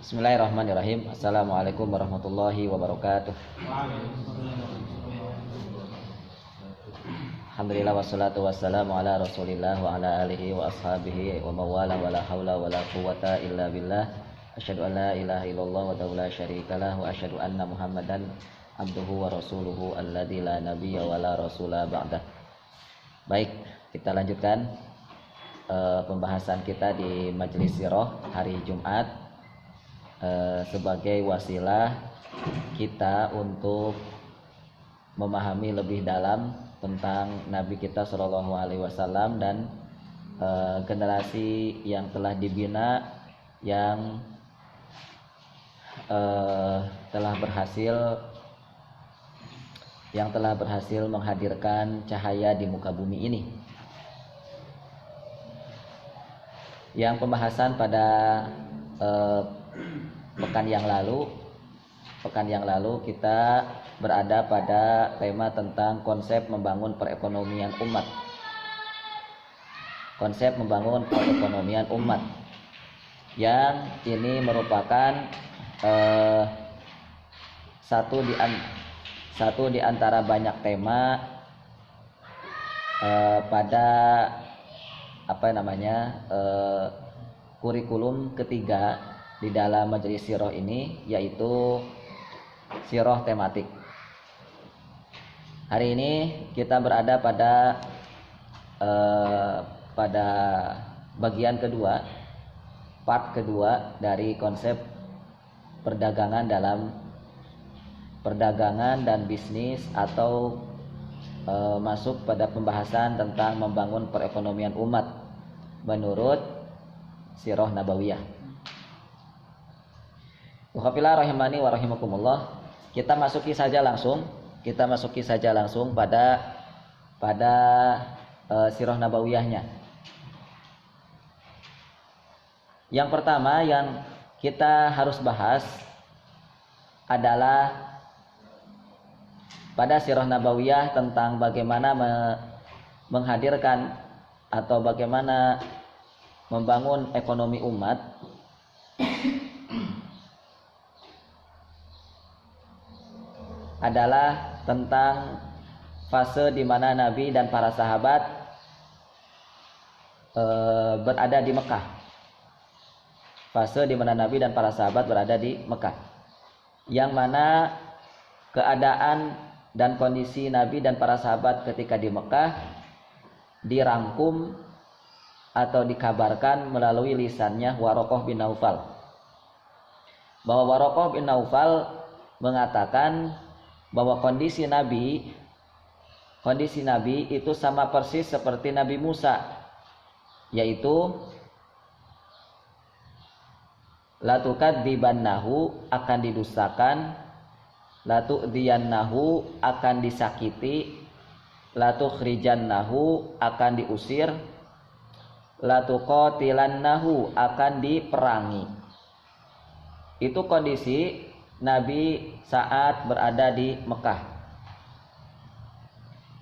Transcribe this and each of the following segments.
Bismillahirrahmanirrahim. Assalamualaikum warahmatullahi wabarakatuh. Alhamdulillah wassalatu wassalamu ala Rasulillah wa ala alihi wa ashabihi wa mawala wa la haula wa la quwwata illa billah. Asyhadu an la ilaha illallah wa la syarikalah wa asyhadu anna Muhammadan abduhu wa rasuluhu alladzi la nabiyya wa la rasula ba'dah. Baik, kita lanjutkan pembahasan kita di Majelis Sirah hari Jumat sebagai wasilah kita untuk memahami lebih dalam tentang Nabi kita Shallallahu Alaihi Wasallam dan generasi yang telah dibina, yang telah berhasil menghadirkan cahaya di muka bumi ini. Yang pembahasan pada pekan yang lalu kita berada pada tema tentang konsep membangun perekonomian umat. Konsep membangun perekonomian umat yang ini merupakan satu di antara banyak tema pada kurikulum ketiga di dalam Majelis Sirah ini, yaitu Sirah tematik. Hari ini kita berada pada bagian kedua, part kedua dari konsep perdagangan dan bisnis, atau masuk pada pembahasan tentang membangun perekonomian umat menurut Sirah Nabawiyah. Wahafillah rahimani wa rahimakumullah. Kita masuki saja langsung pada Sirah Nabawiyahnya. Yang pertama yang kita harus bahas adalah pada Sirah Nabawiyah tentang bagaimana menghadirkan atau bagaimana membangun ekonomi umat. Adalah tentang fase di mana Nabi dan para sahabat berada di Mekah. Fase di mana Nabi dan para sahabat berada di Mekah, yang mana keadaan dan kondisi Nabi dan para sahabat ketika di Mekah dirangkum atau dikabarkan melalui lisannya Waraqah bin Naufal, bahwa Waraqah bin Naufal mengatakan bahwa kondisi Nabi itu sama persis seperti Nabi Musa, yaitu la tukadzibannahu, akan didustakan, la tu'diyannahu, akan disakiti, la tukhrijannahu, akan diusir, la tuqatilannahu, akan diperangi. Itu kondisi Nabi saat berada di Mekah.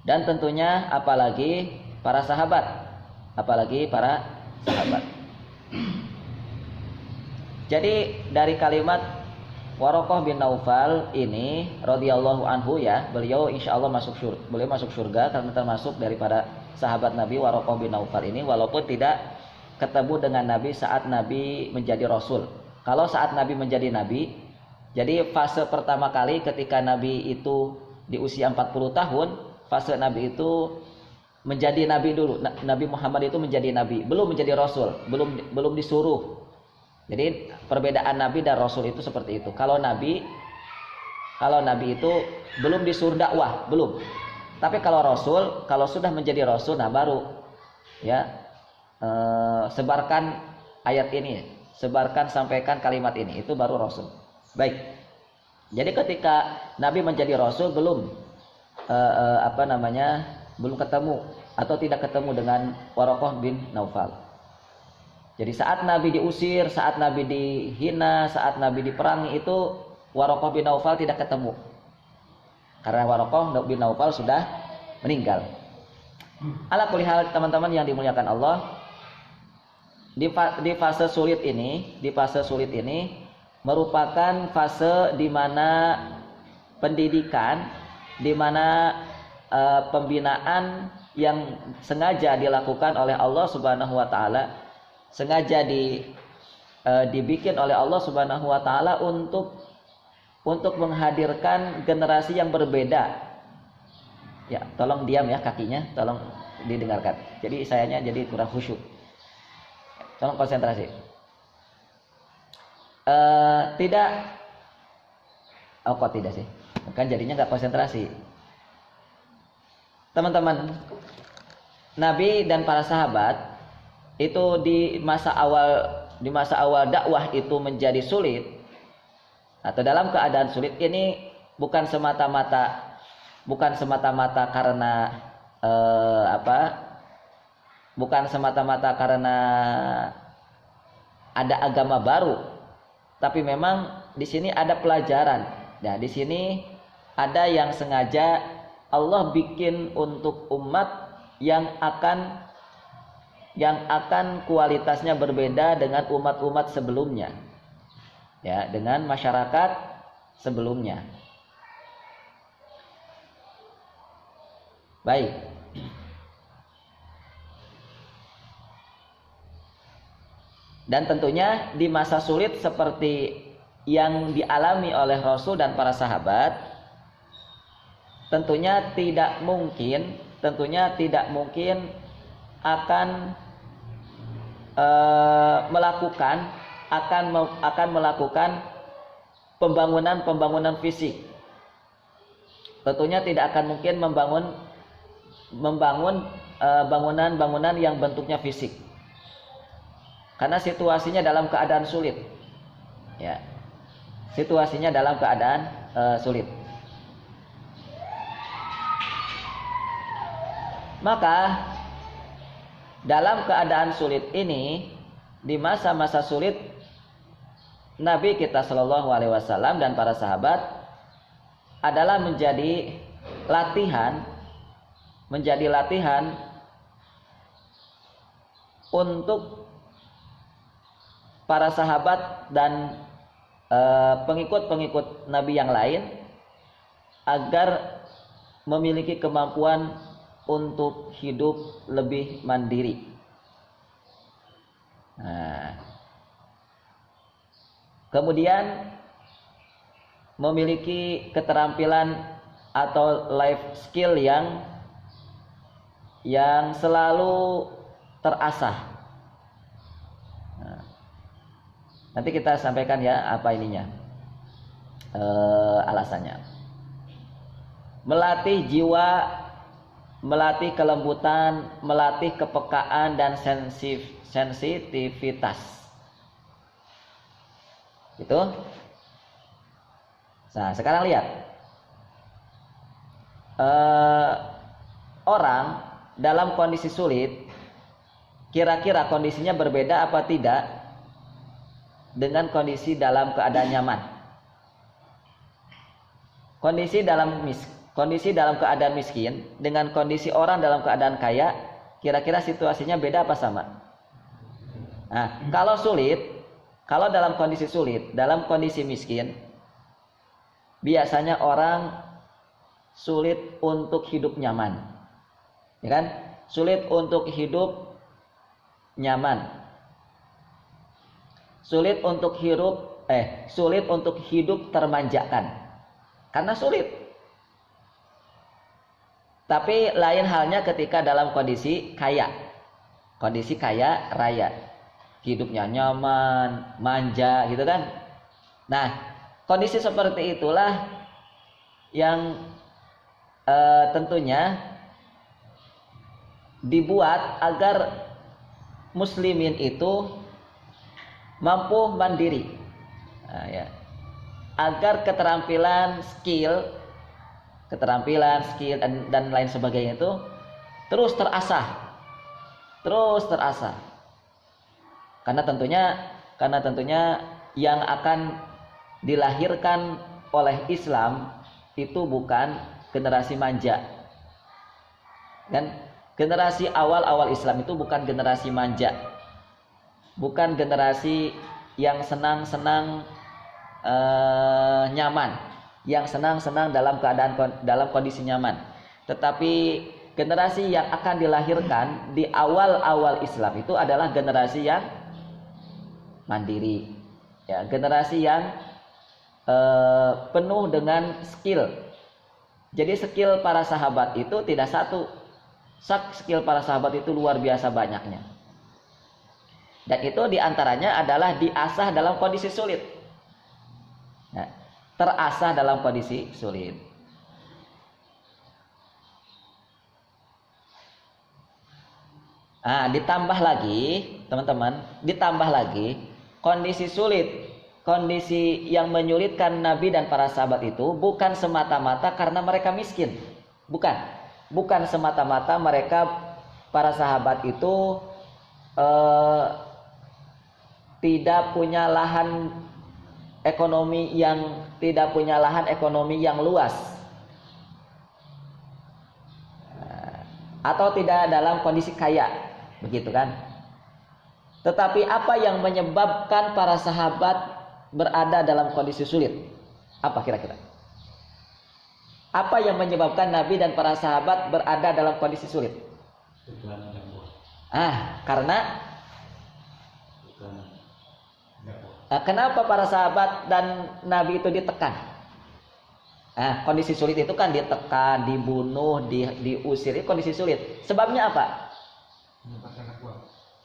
Dan tentunya apalagi para sahabat. Jadi dari kalimat Waraqah bin Naufal ini radhiyallahu anhu, ya, beliau insyaallah masuk surga karena termasuk daripada sahabat Nabi. Waraqah bin Naufal ini walaupun tidak ketemu dengan Nabi saat Nabi menjadi Rasul. Kalau saat Nabi menjadi Nabi, jadi fase pertama kali ketika Nabi itu di usia 40 tahun, fase Nabi itu menjadi Nabi dulu. Nabi Muhammad itu menjadi Nabi, belum menjadi Rasul, belum disuruh. Jadi perbedaan Nabi dan Rasul itu seperti itu. Kalau Nabi itu belum disuruh dakwah, belum. Tapi kalau Rasul, kalau sudah menjadi Rasul, nah baru ya sebarkan ayat ini, sampaikan kalimat ini, itu baru Rasul. Baik. Jadi ketika Nabi menjadi Rasul belum belum ketemu atau tidak ketemu dengan Waraqah bin Naufal. Jadi saat Nabi diusir, saat Nabi dihina, saat Nabi diperangi, itu Waraqah bin Naufal tidak ketemu. Karena Waraqah bin Naufal sudah meninggal. Ala kulli hal, teman-teman yang dimuliakan Allah, di fase sulit ini merupakan fase di mana pendidikan, di mana pembinaan yang sengaja dilakukan oleh Allah Subhanahu wa taala, sengaja dibikin oleh Allah Subhanahu wa taala untuk menghadirkan generasi yang berbeda. Ya, tolong diam ya kakinya, tolong didengarkan. Jadi sayanya jadi kurang khusyuk. Tolong konsentrasi. Tidak, oh kok tidak sih? Kan jadinya nggak konsentrasi. Teman-teman, Nabi dan para sahabat itu di masa awal dakwah itu menjadi sulit atau dalam keadaan sulit ini bukan semata-mata karena bukan semata-mata karena ada agama baru, tapi memang di sini ada pelajaran. Nah, di sini ada yang sengaja Allah bikin untuk umat yang akan kualitasnya berbeda dengan umat-umat sebelumnya. Ya, dengan masyarakat sebelumnya. Baik. Dan tentunya di masa sulit seperti yang dialami oleh Rasul dan para sahabat, tentunya tidak mungkin akan melakukan pembangunan fisik. Tentunya tidak akan mungkin membangun bangunan yang bentuknya fisik, karena situasinya dalam keadaan sulit. Ya, situasinya dalam keadaan sulit. Maka dalam keadaan sulit ini, di masa-masa sulit, Nabi kita Shallallahu Alaihi Wasallam dan para sahabat adalah menjadi latihan untuk para sahabat dan pengikut-pengikut Nabi yang lain agar memiliki kemampuan untuk hidup lebih mandiri. Nah, kemudian memiliki keterampilan atau life skill yang selalu terasah. Nah, nanti kita sampaikan ya apa ininya, alasannya. Melatih jiwa, melatih kelembutan, melatih kepekaan dan sensitivitas. Gitu. Nah, sekarang lihat. Orang dalam kondisi sulit, kira-kira kondisinya berbeda apa tidak dengan kondisi dalam keadaan nyaman? Kondisi dalam keadaan miskin dengan kondisi orang dalam keadaan kaya, kira-kira situasinya beda apa sama? Nah, kalau dalam kondisi sulit, dalam kondisi miskin, biasanya orang sulit untuk hidup nyaman, ya kan? Sulit untuk hidup nyaman, sulit untuk hidup termanjakan, karena sulit. Tapi lain halnya ketika dalam kondisi kaya raya, hidupnya nyaman, manja, gitu kan? Nah, kondisi seperti itulah yang tentunya dibuat agar muslimin itu mampu mandiri, nah, ya. Agar keterampilan, skill dan lain sebagainya itu terus terasah. Karena tentunya yang akan dilahirkan oleh Islam itu bukan generasi manja. Dan generasi awal Islam itu bukan generasi manja. Bukan generasi yang senang-senang nyaman, yang senang-senang dalam kondisi nyaman. Tetapi generasi yang akan dilahirkan di awal-awal Islam itu adalah generasi yang mandiri, ya, generasi yang penuh dengan skill. Jadi skill para sahabat itu tidak satu, skill para sahabat itu luar biasa banyaknya. Dan itu diantaranya adalah diasah dalam kondisi sulit, ya, terasah dalam kondisi sulit. Ditambah lagi teman-teman, ditambah lagi kondisi sulit, kondisi yang menyulitkan Nabi dan para sahabat itu bukan semata-mata karena mereka miskin, bukan semata-mata mereka para sahabat itu tidak punya lahan ekonomi yang luas, atau tidak dalam kondisi kaya, begitu kan? Tetapi apa yang menyebabkan para sahabat berada dalam kondisi sulit? Apa kira-kira? Apa yang menyebabkan Nabi dan para sahabat berada dalam kondisi sulit? Kenapa para sahabat dan Nabi itu ditekan? Kondisi sulit itu kan ditekan, dibunuh, diusir, itu kondisi sulit. Sebabnya apa?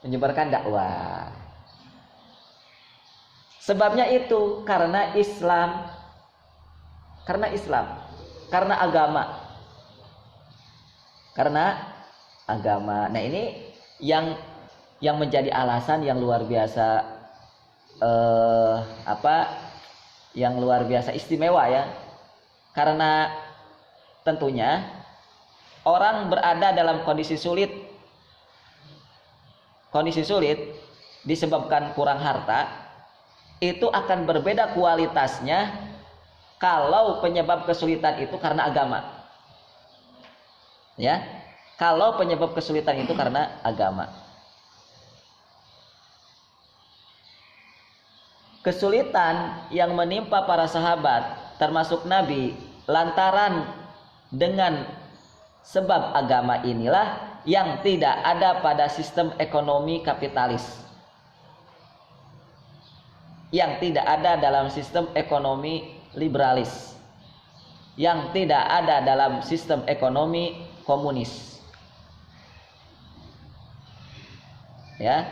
Menyebarkan dakwah. Sebabnya itu karena Islam, karena agama. Nah, ini yang menjadi alasan yang luar biasa, yang luar biasa istimewa, ya. Karena tentunya orang berada dalam kondisi sulit disebabkan kurang harta, itu akan berbeda kualitasnya kalau penyebab kesulitan itu karena agama, ya. Kalau penyebab kesulitan itu karena agama, kesulitan yang menimpa para sahabat termasuk Nabi lantaran dengan sebab agama inilah yang tidak ada pada sistem ekonomi kapitalis, yang tidak ada dalam sistem ekonomi liberalis, yang tidak ada dalam sistem ekonomi komunis, ya.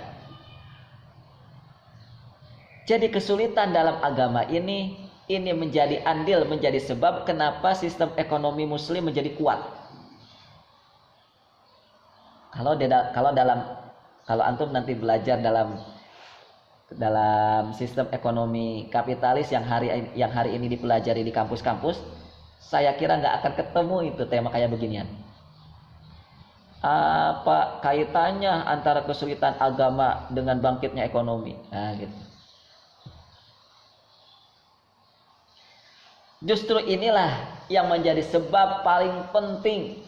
Jadi kesulitan dalam agama ini menjadi andil, menjadi sebab kenapa sistem ekonomi muslim menjadi kuat. Kalau antum nanti belajar dalam sistem ekonomi kapitalis yang hari ini dipelajari di kampus-kampus, saya kira nggak akan ketemu itu tema kayak beginian. Apa kaitannya antara kesulitan agama dengan bangkitnya ekonomi? Gitu. Justru inilah yang menjadi sebab paling penting,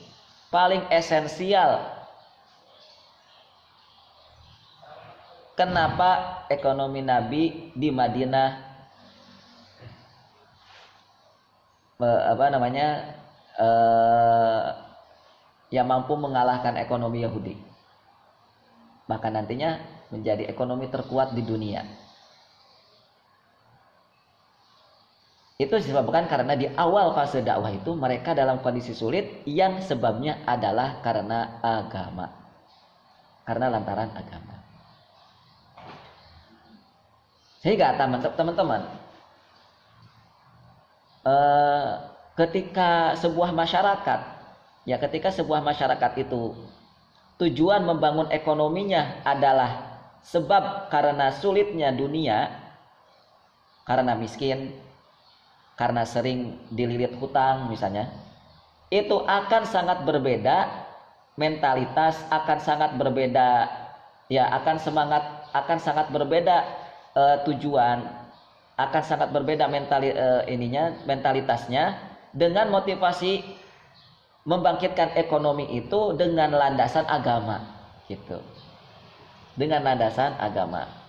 paling esensial kenapa ekonomi Nabi di Madinah yang mampu mengalahkan ekonomi Yahudi, bahkan nantinya menjadi ekonomi terkuat di dunia. Itu disebabkan karena di awal fase dakwah itu mereka dalam kondisi sulit yang sebabnya adalah karena agama, karena lantaran agama. Sehingga teman-teman, ketika sebuah masyarakat itu tujuan membangun ekonominya adalah sebab karena sulitnya dunia, karena miskin, karena sering dililit hutang misalnya, itu akan sangat berbeda mentalitas, akan sangat berbeda, ya, akan sangat berbeda tujuan, akan sangat berbeda mentalitasnya dengan motivasi membangkitkan ekonomi itu dengan landasan agama, gitu. Dengan landasan agama.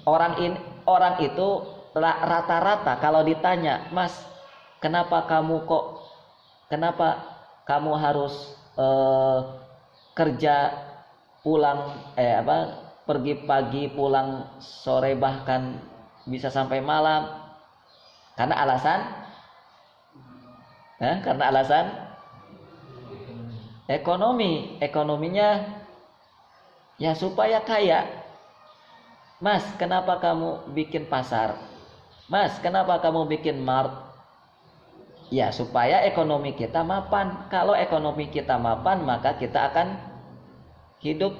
Orang itu rata-rata kalau ditanya, "Mas, kenapa kamu harus kerja pulang pergi pagi pulang sore bahkan bisa sampai malam?" Karena alasan ekonominya ya supaya kaya. "Mas, kenapa kamu bikin pasar? Mas, kenapa kamu bikin mart?" Ya supaya ekonomi kita mapan. Kalau ekonomi kita mapan, maka kita akan hidup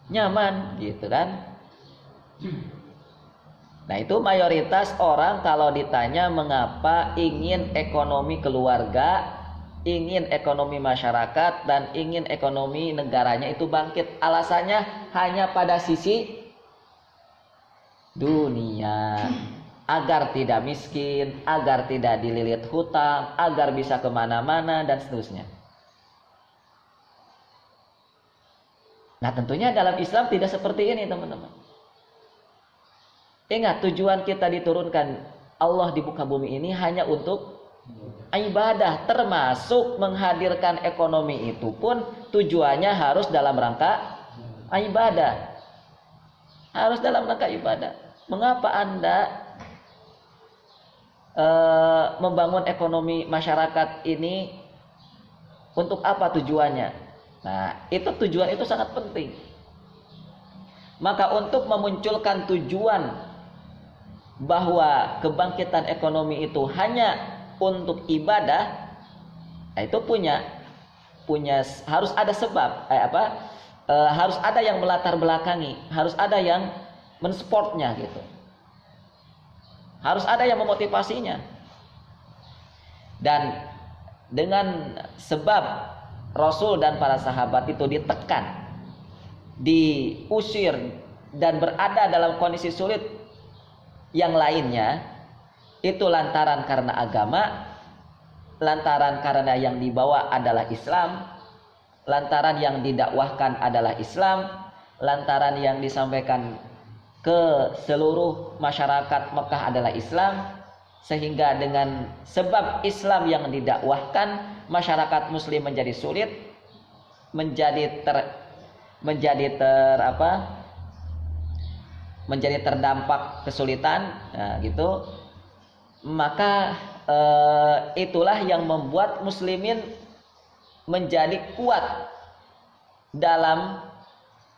nyaman gitu kan. Nah, itu mayoritas orang kalau ditanya mengapa ingin ekonomi keluarga, ingin ekonomi masyarakat, dan ingin ekonomi negaranya itu bangkit, alasannya hanya pada sisi dunia, agar tidak miskin, agar tidak dililit hutang, agar bisa kemana-mana dan seterusnya. Nah, tentunya dalam Islam tidak seperti ini, teman-teman. Ingat, tujuan kita diturunkan Allah di muka bumi ini hanya untuk ibadah, termasuk menghadirkan ekonomi itu pun tujuannya harus dalam rangka ibadah. Harus dalam rangka ibadah. Mengapa Anda membangun ekonomi masyarakat ini? Untuk apa tujuannya? Nah, itu tujuan itu sangat penting. Maka untuk memunculkan tujuan bahwa kebangkitan ekonomi itu hanya untuk ibadah, itu punya harus ada sebab, harus ada yang melatar belakangi, harus ada yang mensupportnya gitu, harus ada yang memotivasinya. Dan dengan sebab Rasul dan para sahabat itu ditekan, diusir, dan berada dalam kondisi sulit yang lainnya, itu lantaran karena agama, lantaran karena yang dibawa adalah Islam, lantaran yang didakwahkan adalah Islam, lantaran yang disampaikan ke seluruh masyarakat Mekah adalah Islam, sehingga dengan sebab Islam yang didakwahkan, masyarakat muslim menjadi sulit, menjadi terdampak kesulitan, nah gitu. Maka itulah yang membuat muslimin menjadi kuat dalam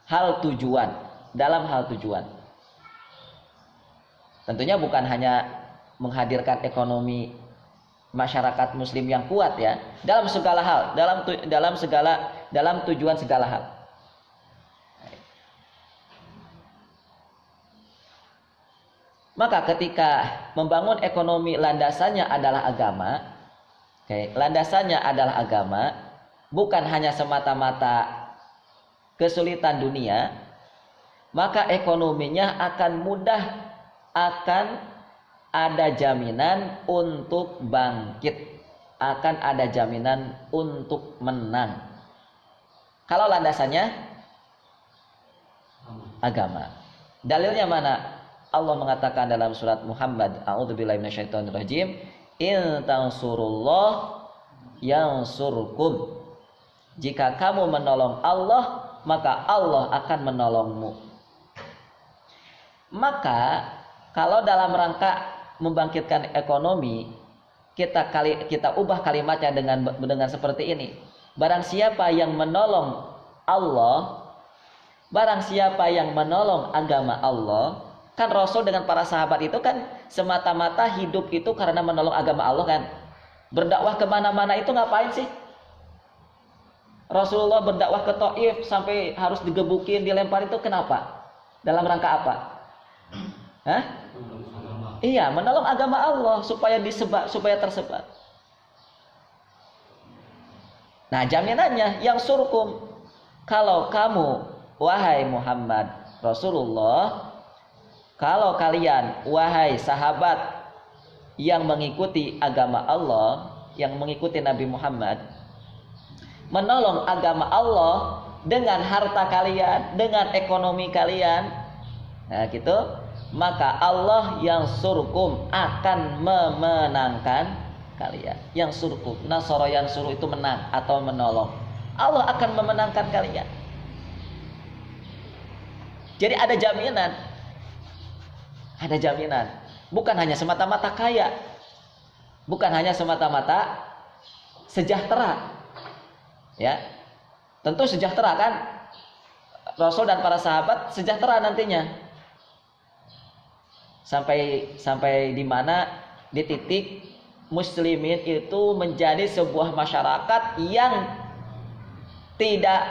hal tujuan. Tentunya bukan hanya menghadirkan ekonomi masyarakat muslim yang kuat ya, dalam segala hal, dalam tujuan segala hal. Maka ketika membangun ekonomi landasannya adalah agama, bukan hanya semata-mata kesulitan dunia, maka ekonominya akan mudah, akan ada jaminan untuk bangkit, akan ada jaminan untuk menang. Kalau landasannya agama. Dalilnya mana? Allah mengatakan dalam surat Muhammad, a'udzubillahi minasyaitonirrajim, in tansurullah yansurkum. Jika kamu menolong Allah, maka Allah akan menolongmu. Maka kalau dalam rangka membangkitkan ekonomi, kita ubah kalimatnya dengan seperti ini. Barang siapa yang menolong Allah, barang siapa yang menolong agama Allah. Kan Rasul dengan para sahabat itu kan semata-mata hidup itu karena menolong agama Allah kan. Berdakwah kemana-mana itu ngapain sih? Rasulullah berdakwah ke Taif sampai harus digebukin, dilempar, itu kenapa? Dalam rangka apa? Hah? Iya, menolong agama Allah supaya tersebar. Nah, jaminannya yang surkum. Kalau kamu, wahai Muhammad Rasulullah, kalau kalian, wahai sahabat yang mengikuti agama Allah, yang mengikuti Nabi Muhammad, menolong agama Allah, dengan harta kalian, dengan ekonomi kalian, nah gitu, maka Allah yang surkum akan memenangkan kalian. Yang surkum, nasara yang suruh itu menang atau menolong. Allah akan memenangkan kalian. Jadi ada jaminan. Ada jaminan. Bukan hanya semata-mata kaya. Bukan hanya semata-mata sejahtera. Ya. Tentu sejahtera kan? Rasul dan para sahabat sejahtera nantinya. Sampai di mana di titik muslimin itu menjadi sebuah masyarakat yang tidak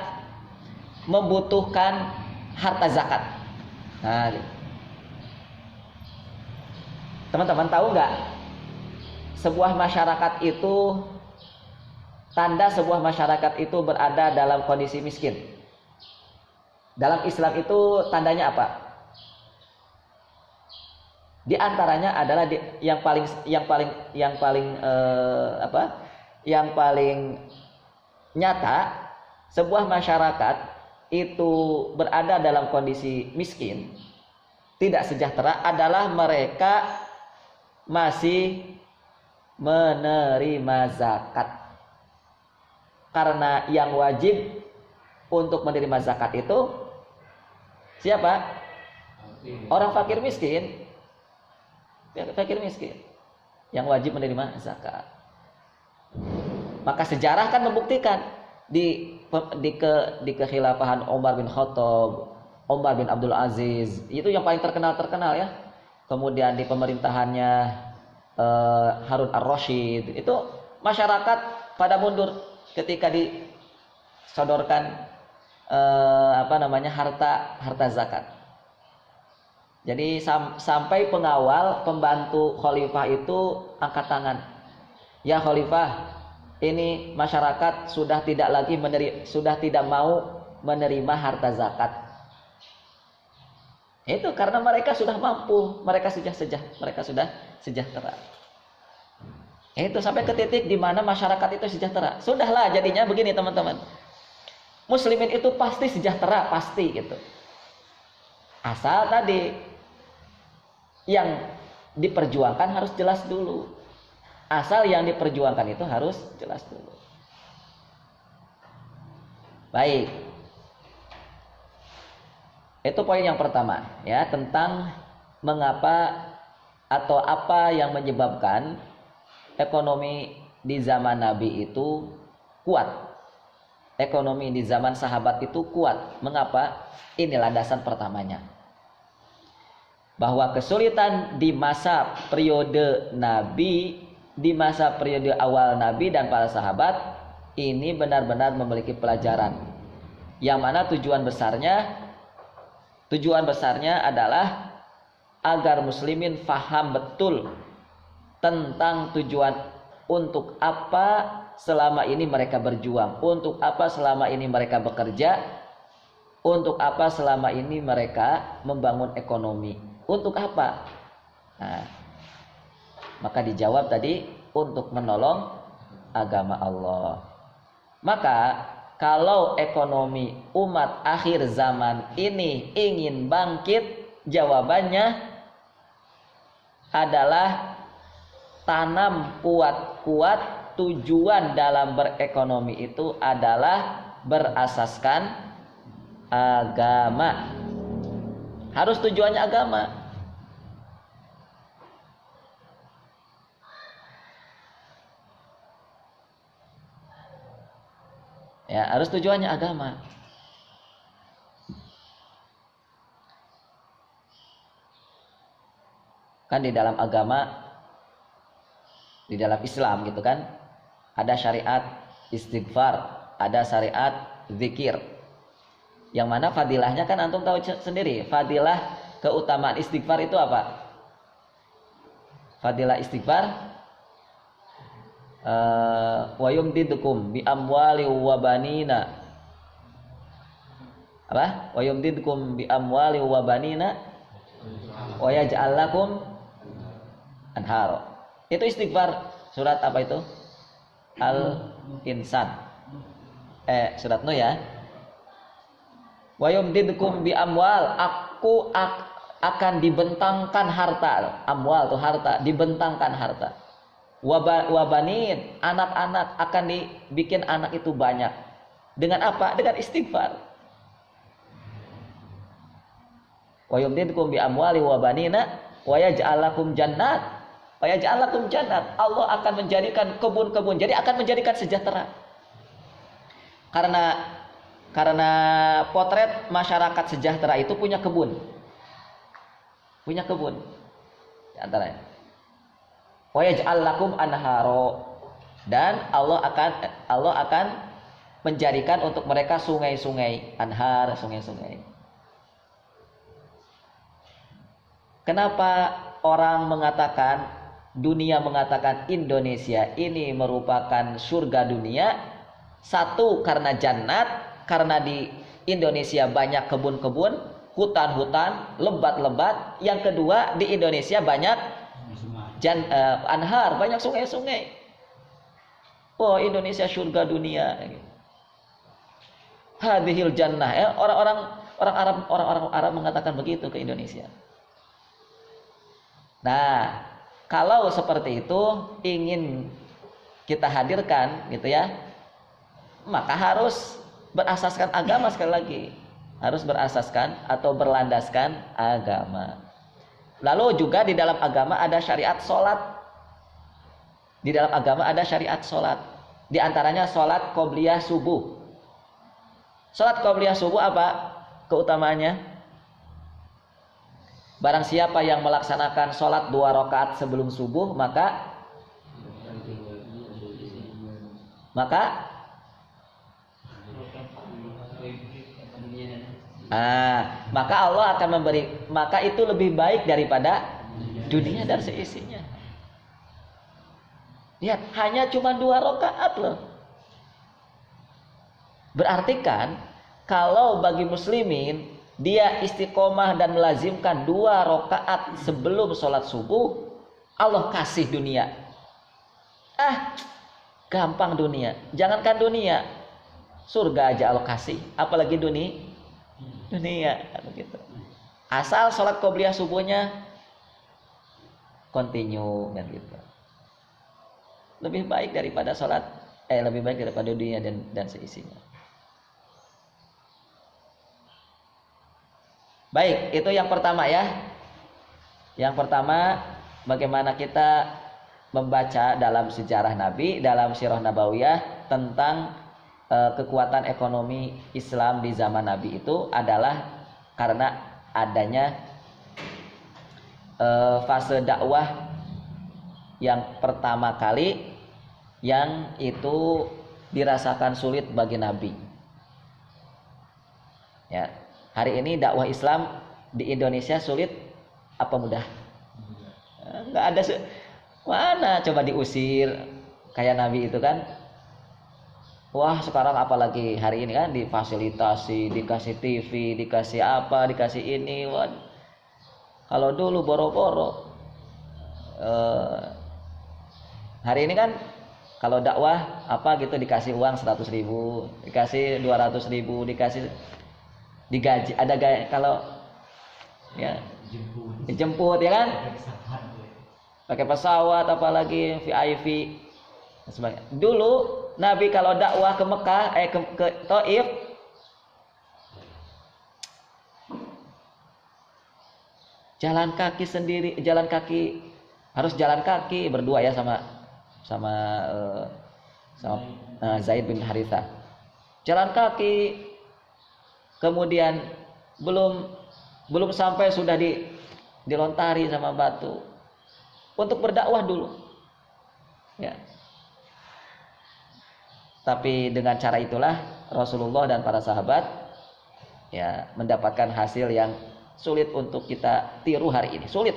membutuhkan harta zakat. Nah, teman-teman tahu nggak? Sebuah masyarakat itu, tanda sebuah masyarakat itu berada dalam kondisi miskin. Dalam Islam itu tandanya apa? Di antaranya adalah yang paling nyata, sebuah masyarakat itu berada dalam kondisi miskin, tidak sejahtera adalah mereka masih menerima zakat. Karena yang wajib untuk menerima zakat itu siapa? Orang fakir miskin. Fakir miskin yang wajib menerima zakat. Maka sejarah kan membuktikan di kekhilafahan Umar bin Khattab, Umar bin Abdul Aziz, itu yang paling terkenal ya. Kemudian di pemerintahannya Harun ar-Rasyid, itu masyarakat pada mundur ketika disodorkan harta zakat. Jadi sampai pengawal, pembantu khalifah itu angkat tangan. Ya khalifah, ini masyarakat sudah tidak mau menerima harta zakat. Itu karena mereka sudah mampu, mereka sudah sejahtera. Itu sampai ke titik di mana masyarakat itu sejahtera. Sudahlah jadinya begini teman-teman. Muslimin itu pasti sejahtera, pasti gitu. Asal tadi yang diperjuangkan harus jelas dulu. Asal yang diperjuangkan itu harus jelas dulu. Baik. Itu poin yang pertama ya, tentang mengapa atau apa yang menyebabkan ekonomi di zaman Nabi itu kuat. Ekonomi di zaman sahabat itu kuat. Mengapa? Ini landasan pertamanya. Bahwa kesulitan di masa periode Nabi, di masa periode awal Nabi dan para sahabat ini benar-benar memiliki pelajaran. Yang mana tujuan besarnya adalah agar muslimin faham betul tentang tujuan untuk apa selama ini mereka berjuang, untuk apa selama ini mereka bekerja, untuk apa selama ini mereka membangun ekonomi. Untuk apa? Nah, maka dijawab tadi untuk menolong agama Allah. Maka kalau ekonomi umat akhir zaman ini ingin bangkit, jawabannya adalah tanam kuat-kuat. Tujuan dalam berekonomi itu adalah berasaskan agama. Harus tujuannya agama. Ya, harus tujuannya agama. Kan di dalam agama, di dalam Islam gitu kan, ada syariat istighfar, ada syariat zikir. Yang mana fadilahnya kan antum tahu sendiri. Fadilah keutamaan istighfar itu apa? Fadilah istighfar wa yumdidukum bi amwali wa banina. Apa? Wa yumdidukum bi amwali wa banina wa yaj'al lakum anhar. Itu istighfar. Surat apa itu? Al-Insan. Surat Nuh ya. Wa yumdidkum bi amwal, akan dibentangkan harta. Amwal itu harta, dibentangkan harta. Wabanin, anak-anak, akan dibikin anak itu banyak. Dengan apa? Dengan istighfar. Wa yumdidkum bi amwali wa banina wa yaj'al lakum jannat. Wa yaj'al lakum jannat. Allah akan menjadikan kebun-kebun. Jadi akan menjadikan sejahtera. Karena potret masyarakat sejahtera itu punya kebun. Punya kebun. Di antaranya. Wa yaj'al lakum anharo. Dan Allah akan menjadikan untuk mereka sungai-sungai, anhar, sungai-sungai. Kenapa orang mengatakan, dunia mengatakan Indonesia ini merupakan surga dunia? Satu, karena jannat, karena di Indonesia banyak kebun-kebun, hutan-hutan, lebat-lebat. Yang kedua, di Indonesia banyak anhar, banyak sungai-sungai. Oh, Indonesia surga dunia. Hadhil jannah. Ya, orang Arab mengatakan begitu ke Indonesia. Nah, kalau seperti itu ingin kita hadirkan gitu ya, maka harus berasaskan agama sekali lagi. Harus berasaskan atau berlandaskan agama. Lalu juga di dalam agama ada syariat sholat. Di dalam agama ada syariat sholat. Di antaranya sholat qobliyah subuh. Sholat qobliyah subuh apa keutamaannya? Barang siapa yang melaksanakan sholat 2 rakaat sebelum subuh, maka Allah akan memberi, maka itu lebih baik daripada dunia dan seisinya. Lihat, hanya cuma 2 rakaat loh. Berarti kan kalau bagi muslimin dia istiqomah dan melazimkan 2 rakaat sebelum sholat subuh, Allah kasih dunia. Gampang dunia. Jangankan dunia, surga aja Allah kasih, apalagi dunia. Begitu. Asal sholat qobliyah subuhnya continue dan gitu. Lebih baik daripada lebih baik daripada dunia dan seisinya. Baik, itu yang pertama ya. Yang pertama, bagaimana kita membaca dalam sejarah Nabi, dalam sirah nabawiyah tentang kekuatan ekonomi Islam di zaman Nabi itu adalah karena adanya fase dakwah yang pertama kali yang itu dirasakan sulit bagi Nabi. Ya. Hari ini dakwah Islam di Indonesia sulit apa mudah? Enggak ada mana coba diusir kayak Nabi itu kan. Wah, sekarang apalagi hari ini kan difasilitasi, dikasih TV, dikasih apa, dikasih ini. Wah. Kalau dulu boro-boro hari ini kan kalau dakwah apa gitu dikasih uang 100.000, dikasih 200.000, dikasih digaji, ada gaya kalau ya dijemput ya kan, pakai pesawat apalagi VIP. Dulu Nabi kalau dakwah ke Mekah ke Taif jalan kaki sendiri, harus jalan kaki berdua ya sama Zaid bin Haritha, jalan kaki. Kemudian belum sampai sudah dilontari sama batu untuk berdakwah dulu. Ya. Tapi dengan cara itulah Rasulullah dan para sahabat ya mendapatkan hasil yang sulit untuk kita tiru hari ini. Sulit.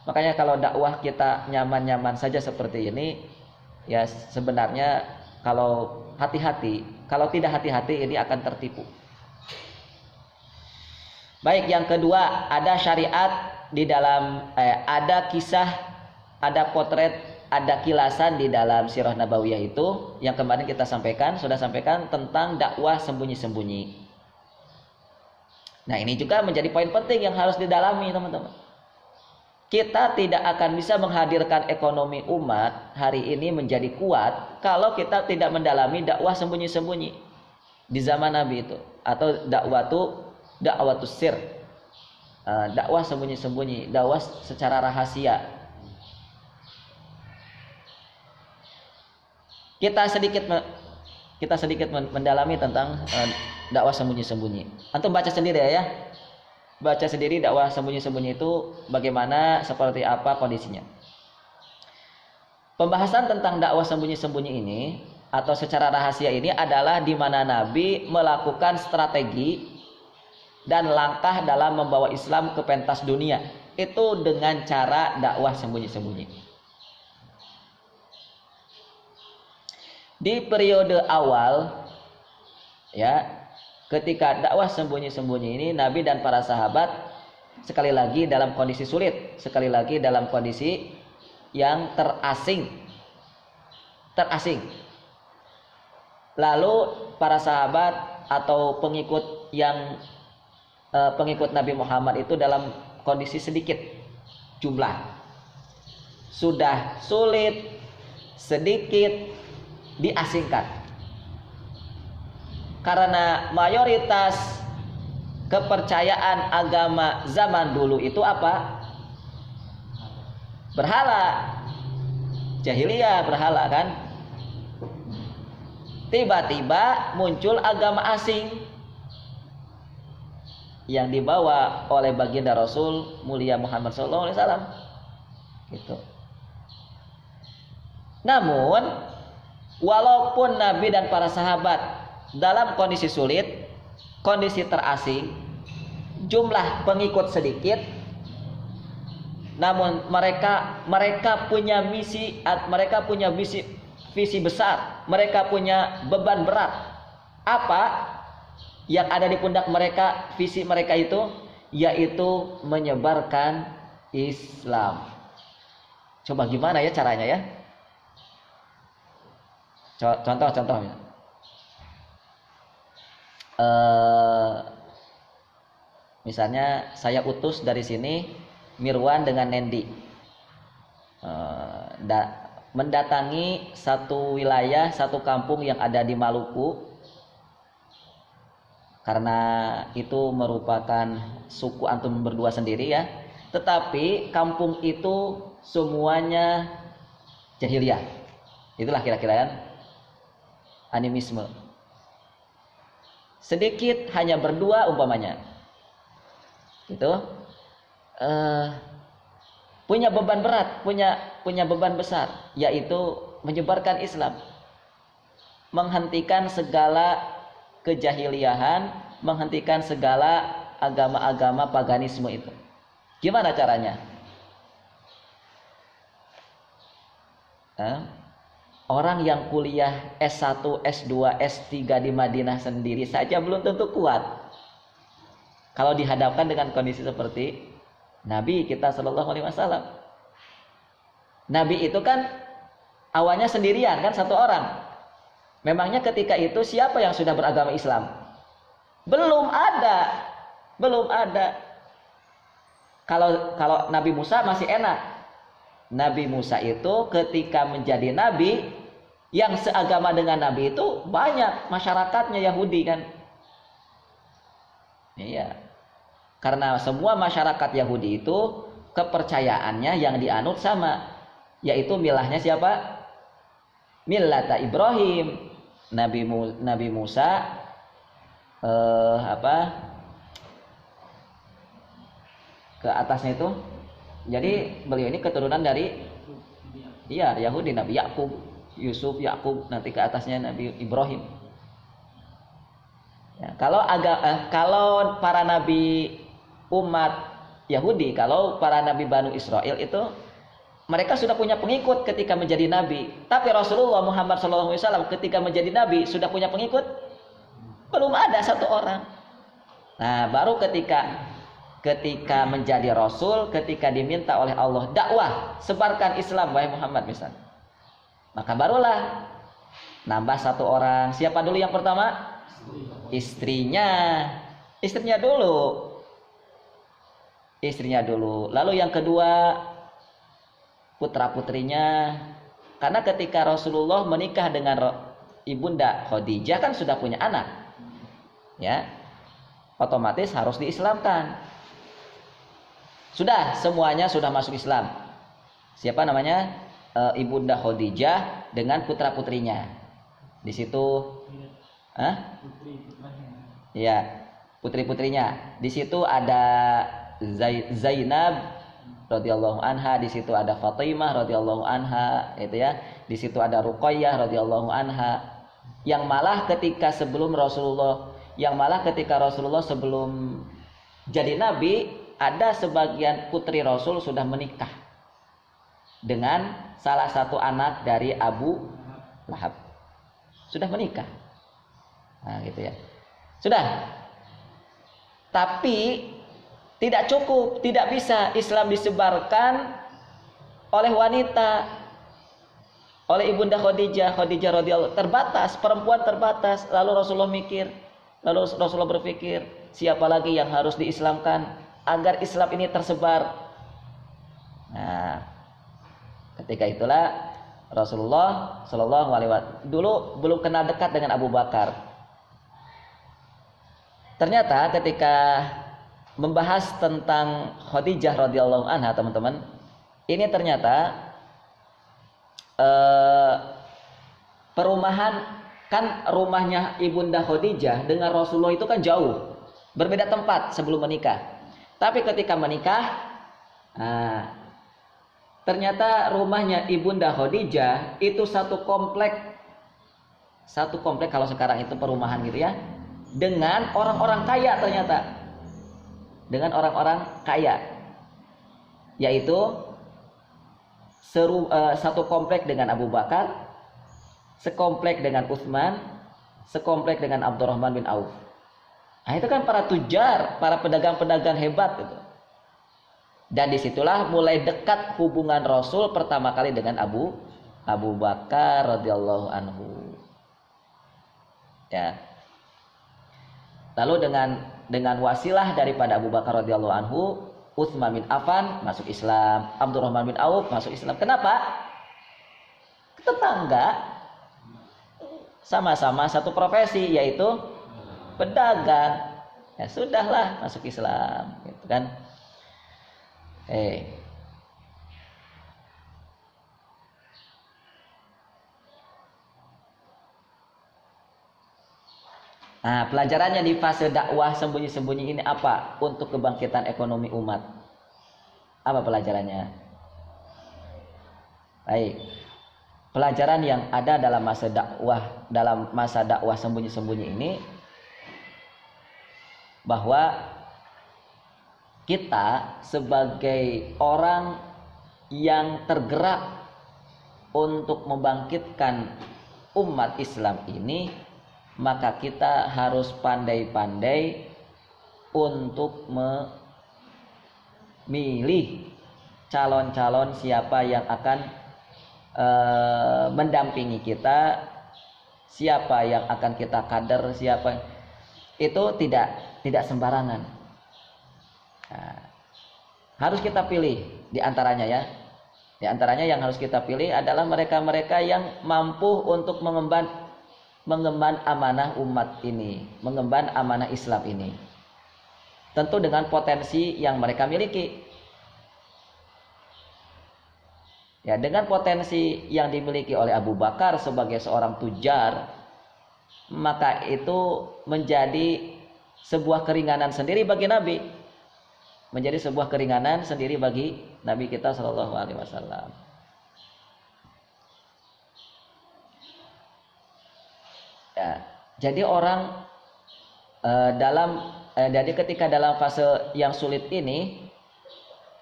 Makanya kalau dakwah kita nyaman-nyaman saja seperti ini, ya sebenarnya kalau tidak hati-hati ini akan tertipu. Baik, yang kedua, ada syariat di dalam ada kisah, ada potret, ada kilasan di dalam sirah nabawiyah itu yang kemarin kita sudah sampaikan tentang dakwah sembunyi-sembunyi. Nah, ini juga menjadi poin penting yang harus didalami, teman-teman. Kita tidak akan bisa menghadirkan ekonomi umat hari ini menjadi kuat kalau kita tidak mendalami dakwah sembunyi-sembunyi di zaman Nabi itu, atau dakwah sir, dakwah sembunyi-sembunyi, dakwah secara rahasia. Kita sedikit mendalami tentang dakwah sembunyi-sembunyi. Antum baca sendiri ya. Baca sendiri dakwah sembunyi-sembunyi itu bagaimana, seperti apa kondisinya. Pembahasan tentang dakwah sembunyi-sembunyi ini atau secara rahasia ini adalah di mana Nabi melakukan strategi dan langkah dalam membawa Islam ke pentas dunia. Itu dengan cara dakwah sembunyi-sembunyi. Di periode awal ya, ketika dakwah sembunyi-sembunyi ini, Nabi dan para sahabat sekali lagi dalam kondisi sulit, sekali lagi dalam kondisi yang terasing. Lalu para sahabat atau pengikut Nabi Muhammad itu dalam kondisi sedikit jumlah, sudah sulit, sedikit diasingkan. Karena mayoritas kepercayaan agama zaman dulu itu apa? Berhala. Jahiliyah, berhala kan? Tiba-tiba muncul agama asing yang dibawa oleh baginda Rasul mulia Muhammad SAW. Gitu. Namun, walaupun Nabi dan para sahabat dalam kondisi sulit, kondisi terasing, jumlah pengikut sedikit, namun mereka punya misi, mereka punya visi besar, mereka punya beban berat. Apa yang ada di pundak mereka, visi mereka itu, yaitu menyebarkan Islam. Coba gimana ya caranya ya? Contohnya. Misalnya saya utus dari sini Mirwan dengan Nendi mendatangi satu wilayah, satu kampung yang ada di Maluku, karena itu merupakan suku antum berdua sendiri ya, tetapi kampung itu semuanya jahiliyah. Itulah kira-kira kan animisme. Sedikit, hanya berdua umpamanya, gitu, punya beban berat, punya beban besar, yaitu menyebarkan Islam, menghentikan segala kejahiliahan, menghentikan segala agama-agama paganisme itu. Gimana caranya? Orang yang kuliah S1, S2, S3 di Madinah sendiri saja belum tentu kuat kalau dihadapkan dengan kondisi seperti Nabi kita Shallallahu Alaihi Wasallam. Nabi itu kan awalnya sendirian kan, satu orang. Memangnya ketika itu siapa yang sudah beragama Islam? Belum ada. Kalau Nabi Musa masih enak. Nabi Musa itu ketika menjadi nabi, yang seagama dengan Nabi itu banyak masyarakatnya Yahudi kan. Iya. Karena semua masyarakat Yahudi itu kepercayaannya yang dianut sama, yaitu milahnya siapa? Millata Ibrahim. Nabi Musa ke atasnya itu. Jadi beliau ini keturunan dari Yahudi, Nabi Yakub, Yusuf, Yakub, nanti ke atasnya Nabi Ibrahim. Ya, kalau para nabi umat Yahudi, kalau para nabi Banu Israel itu mereka sudah punya pengikut ketika menjadi nabi. Tapi Rasulullah Muhammad SAW ketika menjadi nabi sudah punya pengikut? Belum ada satu orang. Nah, baru ketika menjadi Rasul, ketika diminta oleh Allah dakwah, sebarkan Islam wahai Muhammad misalnya, maka barulah nambah satu orang. Siapa dulu yang pertama? Istrinya dulu. istrinya dulu. Lalu yang kedua putra-putrinya. Karena ketika Rasulullah menikah dengan Ibunda Khadijah kan sudah punya anak. Ya. Otomatis harus diislamkan. Sudah, semuanya sudah masuk Islam. Siapa namanya? Ibunda Khadijah dengan putra-putrinya. Di situ ya, putri-putrinya. Di situ ada Zainab radhiyallahu anha, di situ ada Fatimah radhiyallahu anha, itu ya. Di situ ada Ruqayyah radhiyallahu anha. Yang malah ketika Rasulullah sebelum jadi nabi, ada sebagian putri Rasul sudah menikah dengan salah satu anak dari Abu Lahab. Sudah menikah. Nah, gitu ya. Sudah. Tapi tidak cukup, tidak bisa Islam disebarkan oleh wanita, oleh Ibunda Khadijah radhiyallahu, terbatas, perempuan terbatas. Lalu Rasulullah berpikir, siapa lagi yang harus diislamkan agar Islam ini tersebar? Nah, ketika itulah Rasulullah Shallallahu Alaihi Wasallam dulu belum kenal dekat dengan Abu Bakar. Ternyata ketika membahas tentang Khadijah radhiyallahu anha, teman-teman, ini ternyata perumahan, kan rumahnya Ibunda Khadijah dengan Rasulullah itu kan jauh, berbeda tempat sebelum menikah. Tapi ketika menikah, ternyata rumahnya Ibunda Khadijah itu satu komplek kalau sekarang itu perumahan gitu ya, dengan orang-orang kaya ternyata. Dengan orang-orang kaya, yaitu satu komplek dengan Abu Bakar, sekomplek dengan Utsman, sekomplek dengan Abdurrahman bin Auf. Nah, itu kan para tujar, para pedagang-pedagang hebat gitu. Dan disitulah mulai dekat hubungan Rasul pertama kali dengan Abu Bakar radhiyallahu anhu. Ya. Lalu dengan wasilah daripada Abu Bakar radhiyallahu anhu, Utsman bin Affan masuk Islam, Abdurrahman bin Auf masuk Islam. Kenapa? Tetangga, sama-sama satu profesi, yaitu pedagang. Ya sudahlah, masuk Islam, gitu kan? Nah, pelajarannya di fase dakwah sembunyi-sembunyi ini apa untuk kebangkitan ekonomi umat? Apa pelajarannya? Baik. Pelajaran yang ada dalam masa dakwah sembunyi-sembunyi ini, bahwa kita sebagai orang yang tergerak untuk membangkitkan umat Islam ini, maka kita harus pandai-pandai untuk memilih calon-calon siapa yang akan mendampingi kita, siapa yang akan kita kader, siapa itu tidak sembarangan. Nah, harus kita pilih di antaranya ya. Di antaranya yang harus kita pilih adalah mereka-mereka yang mampu untuk mengemban amanah umat ini, mengemban amanah Islam ini. Tentu dengan potensi yang mereka miliki. Ya, dengan potensi yang dimiliki oleh Abu Bakar sebagai seorang tujar, maka itu menjadi sebuah keringanan sendiri bagi Nabi. Menjadi sebuah keringanan sendiri bagi Nabi kita Shallallahu Alaihi Wasallam. Ya, jadi orang jadi ketika dalam fase yang sulit ini,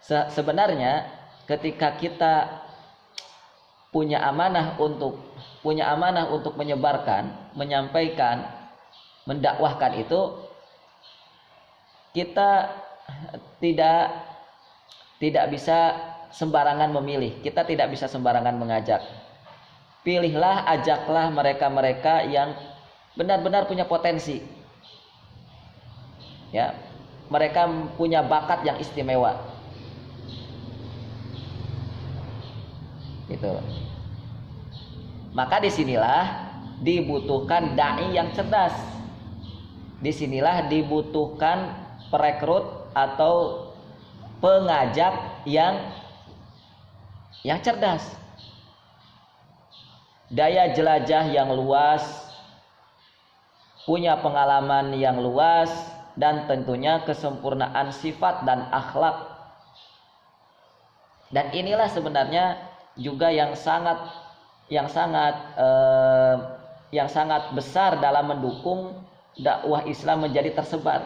sebenarnya ketika kita punya amanah untuk menyebarkan, menyampaikan, mendakwahkan itu, kita tidak bisa sembarangan memilih, kita tidak bisa sembarangan mengajak. Pilihlah, ajaklah mereka-mereka yang benar-benar punya potensi. Ya, mereka punya bakat yang istimewa. Gitu. Maka disinilah dibutuhkan dai yang cerdas. Disinilah dibutuhkan perekrut atau pengajak yang cerdas. Daya jelajah yang luas, punya pengalaman yang luas, dan tentunya kesempurnaan sifat dan akhlak. Dan inilah sebenarnya juga yang sangat besar dalam mendukung dakwah Islam menjadi tersebar.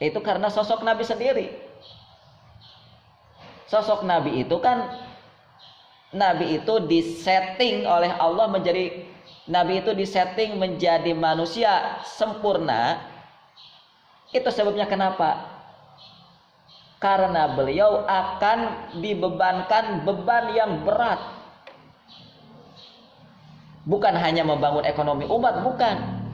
Itu karena sosok Nabi sendiri. Sosok Nabi itu kan, Nabi itu disetting oleh Allah menjadi, Nabi itu disetting menjadi manusia sempurna. Itu sebabnya kenapa? Karena beliau akan dibebankan beban yang berat. Bukan hanya membangun ekonomi umat, bukan.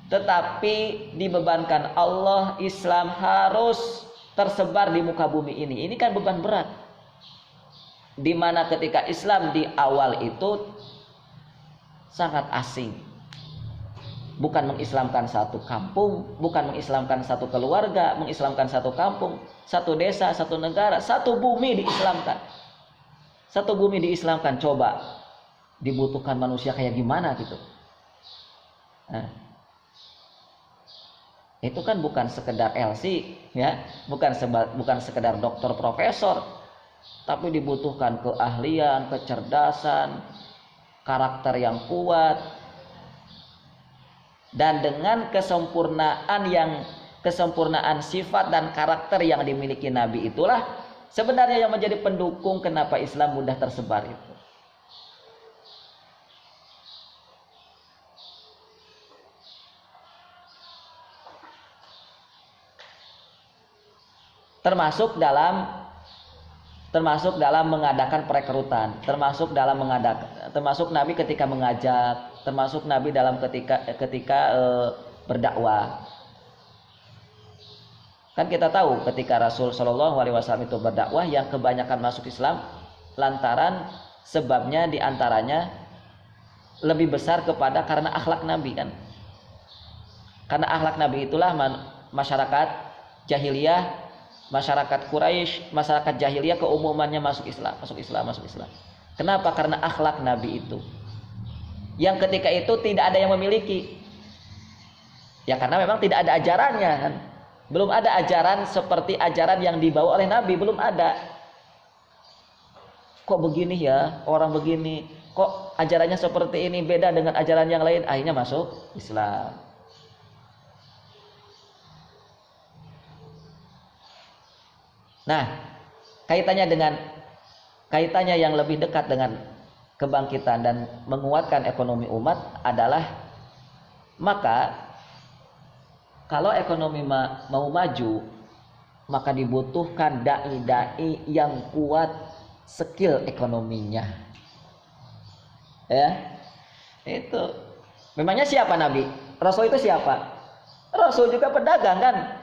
Tetapi dibebankan Allah, Islam harus tersebar di muka bumi ini. Ini kan beban berat. Dimana ketika Islam di awal itu sangat asing. Bukan mengislamkan satu kampung, bukan mengislamkan satu keluarga, mengislamkan satu kampung, satu desa, satu negara, satu bumi diislamkan. Satu bumi diislamkan. Coba dibutuhkan manusia kayak gimana gitu. Nah, itu kan bukan sekedar LC, ya, bukan sekedar dokter profesor, tapi dibutuhkan keahlian, kecerdasan, karakter yang kuat. Dan dengan kesempurnaan sifat dan karakter yang dimiliki Nabi itulah sebenarnya yang menjadi pendukung kenapa Islam mudah tersebar itu. Termasuk dalam mengadakan perekrutan, termasuk Nabi ketika mengajak, termasuk Nabi dalam ketika berdakwah. Kan kita tahu ketika Rasul Shallallahu Alaihi Wasallam itu berdakwah, yang kebanyakan masuk Islam lantaran sebabnya diantaranya lebih besar karena akhlak Nabi kan. Karena akhlak Nabi itulah masyarakat jahiliyah, masyarakat Quraisy, masyarakat jahiliyah keumumannya masuk Islam. Kenapa? Karena akhlak Nabi itu, yang ketika itu tidak ada yang memiliki. Ya karena memang tidak ada ajarannya kan. Belum ada ajaran seperti ajaran yang dibawa oleh Nabi, belum ada. Kok begini ya, orang begini, kok ajarannya seperti ini, beda dengan ajaran yang lain, akhirnya masuk Islam. Nah, kaitannya yang lebih dekat dengan kebangkitan dan menguatkan ekonomi umat adalah, maka kalau ekonomi mau maju, maka dibutuhkan dai-dai yang kuat skill ekonominya. Ya. Itu. Memangnya siapa Nabi? Rasul itu siapa? Rasul juga pedagang kan?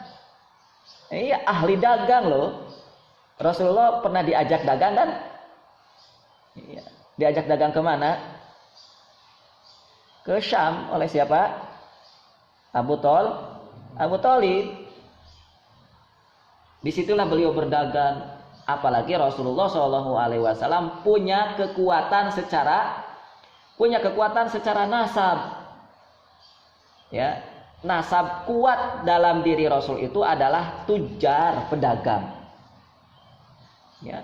Iya, ahli dagang loh. Rasulullah pernah diajak dagang kan? Iya. Diajak dagang kemana? Ke Syam oleh siapa? Abu Thalib. Disitulah beliau berdagang. Apalagi Rasulullah Shallallahu Alaihi Wasallam punya kekuatan secara nasab. Ya, nasab kuat dalam diri Rasul itu adalah tujar, pedagang. Ya.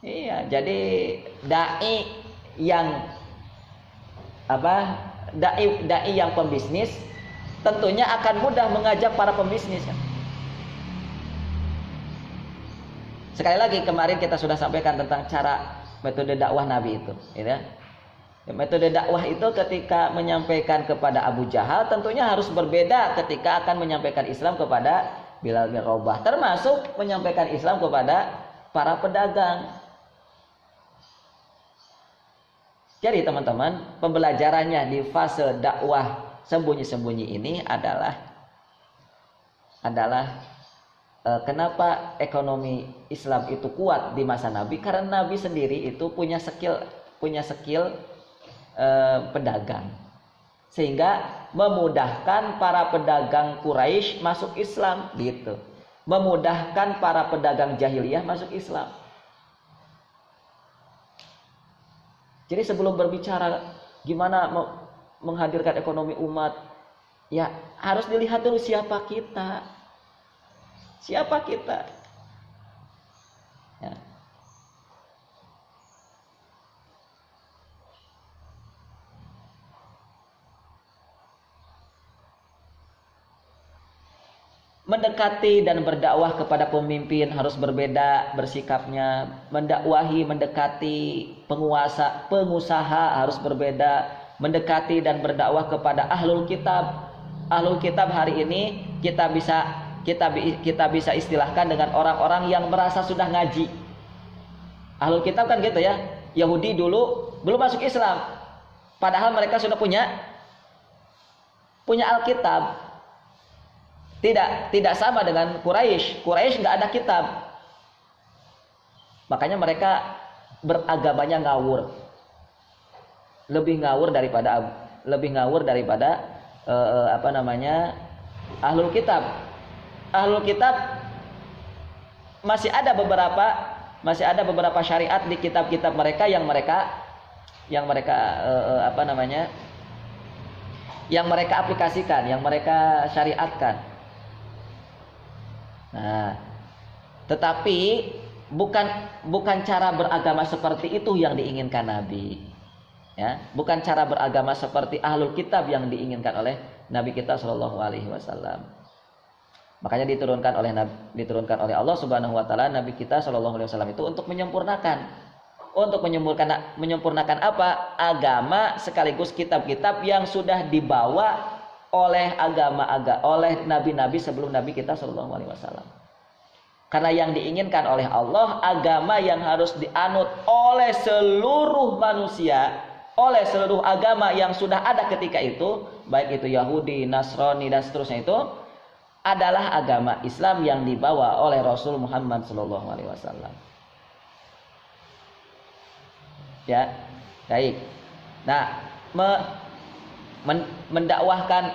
Iya, jadi dai yang pembisnis tentunya akan mudah mengajak para pembisnis kan. Sekali lagi kemarin kita sudah sampaikan tentang cara metode dakwah Nabi itu, ya. Metode dakwah itu ketika menyampaikan kepada Abu Jahal tentunya harus berbeda ketika akan menyampaikan Islam kepada Bilal bin Rabah, termasuk menyampaikan Islam kepada para pedagang. Jadi teman-teman, pembelajarannya di fase dakwah sembunyi-sembunyi ini adalah adalah kenapa ekonomi Islam itu kuat di masa Nabi? Karena Nabi sendiri itu punya skill pedagang, sehingga memudahkan para pedagang Quraisy masuk Islam gitu, memudahkan para pedagang jahiliyah masuk Islam. Jadi sebelum berbicara gimana menghadirkan ekonomi umat, ya harus dilihat dulu siapa kita. Siapa kita? Ya. Mendekati dan berdakwah kepada pemimpin harus berbeda bersikapnya. Mendekati pengusaha harus berbeda. Mendekati dan berdakwah kepada ahlul kitab. Ahlul kitab hari ini kita bisa istilahkan dengan orang-orang yang merasa sudah ngaji. Ahlul kitab kan gitu ya. Yahudi dulu belum masuk Islam, padahal mereka sudah punya Alkitab. Tidak sama dengan Quraisy. Quraisy nggak ada kitab, makanya mereka beragamanya ngawur, lebih ngawur daripada ahlul kitab. Ahlul kitab masih ada beberapa syariat di kitab-kitab mereka yang mereka aplikasikan, yang mereka syariatkan. Nah, tetapi bukan cara beragama seperti itu yang diinginkan Nabi. Ya, bukan cara beragama seperti ahlul kitab yang diinginkan oleh Nabi kita Shallallahu Alaihi Wasallam. Makanya diturunkan oleh Allah Subhanahu Wa Taala Nabi kita Shallallahu Alaihi Wasallam itu untuk menyempurnakan apa? Agama sekaligus kitab-kitab yang sudah dibawa oleh oleh nabi-nabi sebelum Nabi kita Shallallahu Alaihi Wasallam. Karena yang diinginkan oleh Allah agama yang harus dianut oleh seluruh manusia, oleh seluruh agama yang sudah ada ketika itu, baik itu Yahudi, Nasrani dan seterusnya, itu adalah agama Islam yang dibawa oleh Rasul Muhammad Shallallahu Alaihi Wasallam. Ya, baik. Nah, mendakwahkan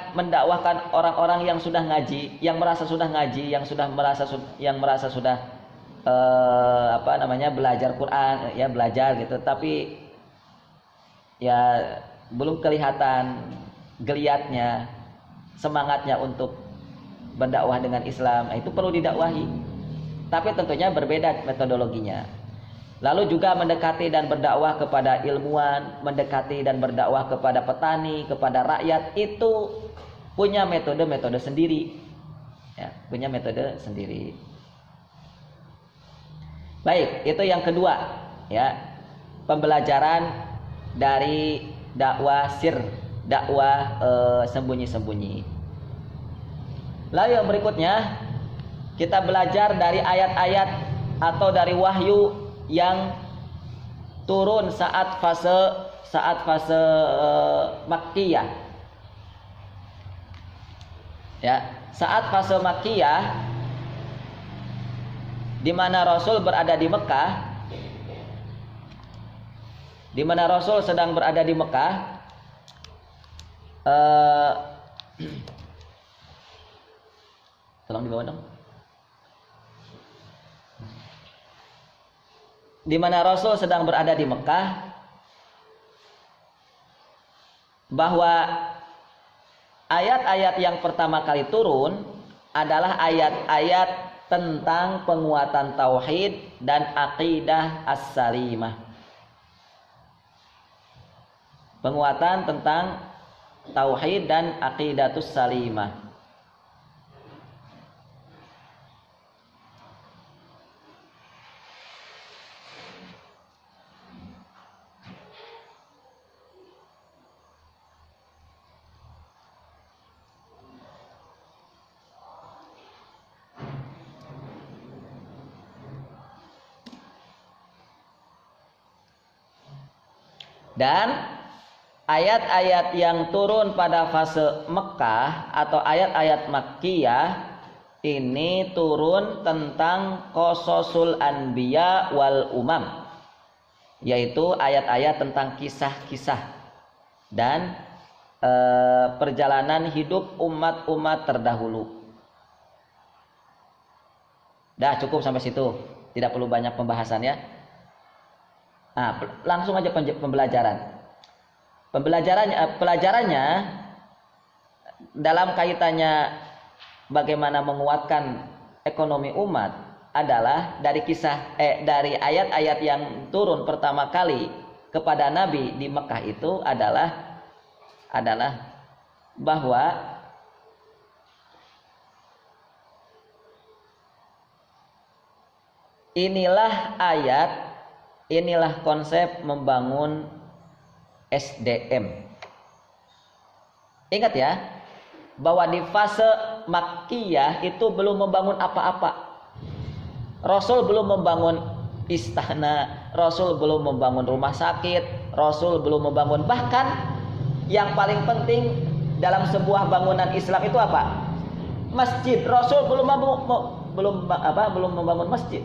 orang-orang yang sudah ngaji, yang merasa sudah ngaji, yang merasa sudah belajar Quran, ya belajar gitu, tapi ya belum kelihatan geliatnya, semangatnya untuk berdakwah dengan Islam. Itu perlu didakwahi, tapi tentunya berbeda metodologinya. Lalu juga mendekati dan berdakwah kepada ilmuwan, mendekati dan berdakwah kepada petani, kepada rakyat, itu punya metode sendiri. Ya, punya metode sendiri. Baik, itu yang kedua, ya. Pembelajaran dari dakwah sembunyi-sembunyi. Lalu yang berikutnya, kita belajar dari ayat-ayat atau dari wahyu yang turun saat fase Makkiyah. Ya, saat fase Makkiyah di mana Rasul berada di Mekah, di mana Rasul sedang berada di Mekah, tolong dibawa dong. Di mana Rasul sedang berada di Mekah, bahwa ayat-ayat yang pertama kali turun adalah ayat-ayat tentang penguatan tauhid dan aqidah as-salimah. Penguatan tentang tauhid dan aqidatus salimah. Dan ayat-ayat yang turun pada fase Mekah atau ayat-ayat Makkiyah ini turun tentang qasasul anbiya wal umam, yaitu ayat-ayat tentang kisah-kisah dan perjalanan hidup umat-umat terdahulu. Dah cukup sampai situ, tidak perlu banyak pembahasan ya. Nah, langsung aja pembelajaran. Pelajarannya dalam kaitannya bagaimana menguatkan ekonomi umat adalah dari dari ayat-ayat yang turun pertama kali kepada Nabi di Mekah itu adalah bahwa inilah ayat, inilah konsep membangun SDM. Ingat ya, bahwa di fase Makkiyah itu belum membangun apa-apa. Rasul belum membangun istana, Rasul belum membangun rumah sakit, Rasul belum membangun, bahkan yang paling penting dalam sebuah bangunan Islam itu apa? Masjid. Rasul belum membangun masjid.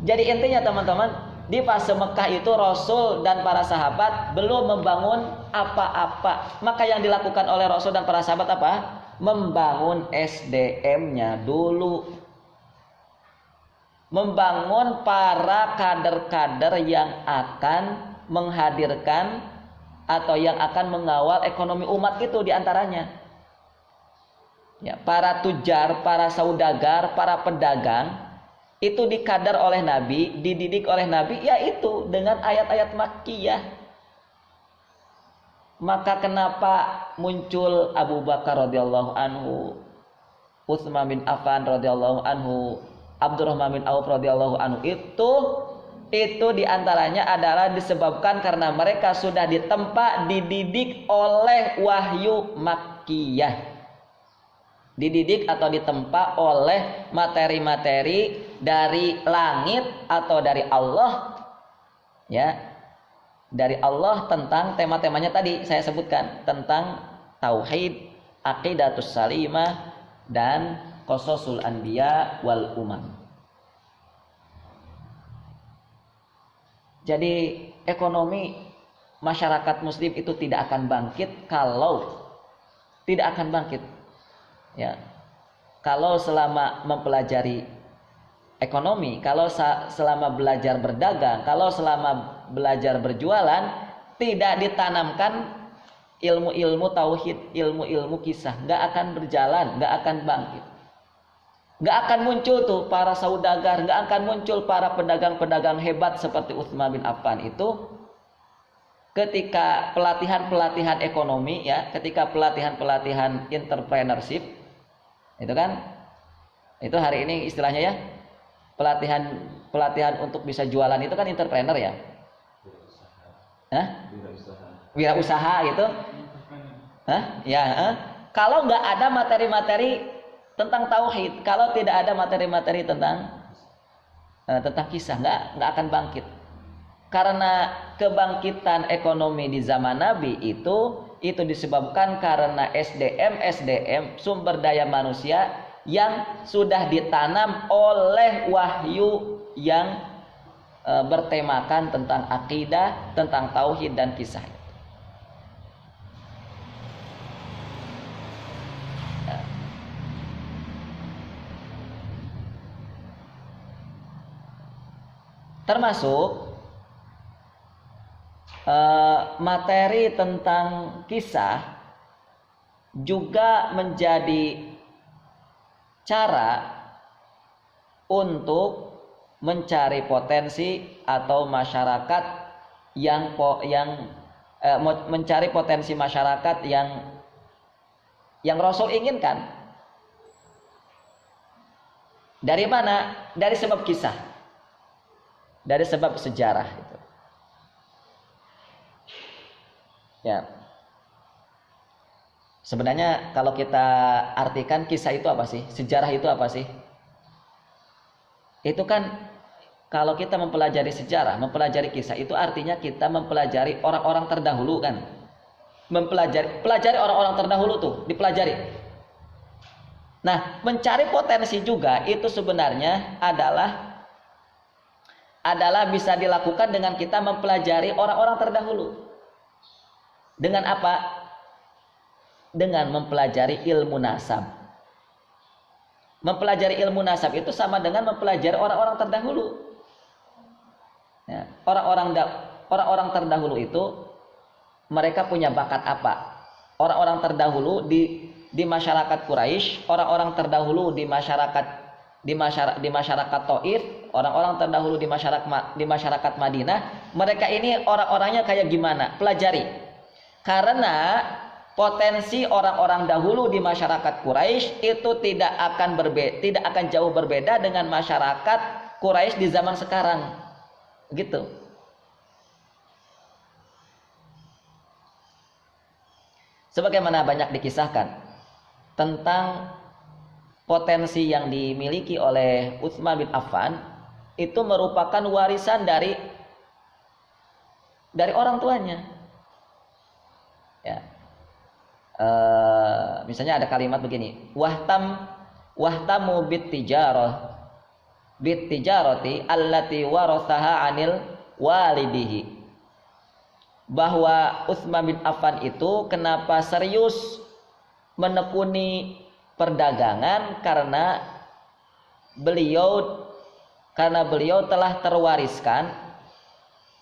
Jadi intinya teman-teman, di fase Mekah itu Rasul dan para sahabat belum membangun apa-apa. Maka yang dilakukan oleh Rasul dan para sahabat apa? Membangun SDM-nya dulu. Membangun para kader-kader yang akan menghadirkan atau yang akan mengawal ekonomi umat itu diantaranya. Ya, para tujar, para saudagar, para pedagang itu dikadar oleh Nabi, dididik oleh Nabi, yaitu dengan ayat-ayat Makkiyah. Maka kenapa muncul Abu Bakar radhiyallahu anhu, Utsman bin Affan radhiyallahu anhu, Abdurrahman bin Auf radhiyallahu anhu, itu diantaranya adalah disebabkan karena mereka sudah ditempa dididik oleh wahyu Makkiyah. Dididik atau ditempa oleh materi-materi dari langit atau dari Allah, ya, dari Allah tentang tema-temanya tadi saya sebutkan, tentang tauhid, aqidatus salimah, dan qasasul anbiya wal umam. Jadi ekonomi masyarakat muslim itu tidak akan bangkit kalau tidak akan bangkit, ya, kalau selama mempelajari ekonomi, kalau selama belajar berdagang, kalau selama belajar berjualan tidak ditanamkan ilmu-ilmu tauhid, ilmu-ilmu kisah, nggak akan berjalan, nggak akan bangkit, nggak akan muncul tuh para saudagar, nggak akan muncul para pedagang-pedagang hebat seperti Utsman bin Affan itu. Ketika pelatihan-pelatihan ekonomi, ya, ketika pelatihan-pelatihan entrepreneurship, itu kan, itu hari ini istilahnya ya, pelatihan untuk bisa jualan itu kan entrepreneur ya, wirausaha gitu, kalau nggak ada materi-materi tentang tauhid, kalau tidak ada materi-materi tentang kisah, nggak akan bangkit. Karena kebangkitan ekonomi di zaman Nabi itu disebabkan karena SDM sumber daya manusia yang sudah ditanam oleh wahyu yang bertemakan tentang akidah, tentang tauhid dan kisah. Termasuk materi tentang kisah juga menjadi cara untuk mencari potensi atau masyarakat mencari potensi masyarakat yang Rasul inginkan. Dari mana? Dari sebab kisah, dari sebab sejarah itu. Ya. Sebenarnya kalau kita artikan kisah itu apa sih? Sejarah itu apa sih? Itu kan kalau kita mempelajari sejarah, mempelajari kisah, itu artinya kita mempelajari orang-orang terdahulu kan. Pelajari orang-orang terdahulu tuh, dipelajari. Nah, mencari potensi juga itu sebenarnya adalah bisa dilakukan dengan kita mempelajari orang-orang terdahulu. Dengan apa? Dengan mempelajari ilmu nasab. Mempelajari ilmu nasab itu sama dengan mempelajari orang-orang terdahulu. Ya, orang-orang terdahulu itu mereka punya bakat apa? Orang-orang terdahulu di masyarakat Quraisy, orang-orang terdahulu di masyarakat Taif, orang-orang terdahulu di masyarakat Madinah, mereka ini orang-orangnya kayak gimana? Pelajari. Karena potensi orang-orang dahulu di masyarakat Quraisy itu tidak akan jauh berbeda dengan masyarakat Quraisy di zaman sekarang. Gitu. Sebagaimana banyak dikisahkan tentang potensi yang dimiliki oleh Utsman bin Affan itu merupakan warisan dari orang tuanya. Ya. Misalnya ada kalimat begini, wahtamu bitijarati allati warathaha anil walidihi. Bahwa Utsman bin Affan itu kenapa serius menekuni perdagangan karena beliau telah terwariskan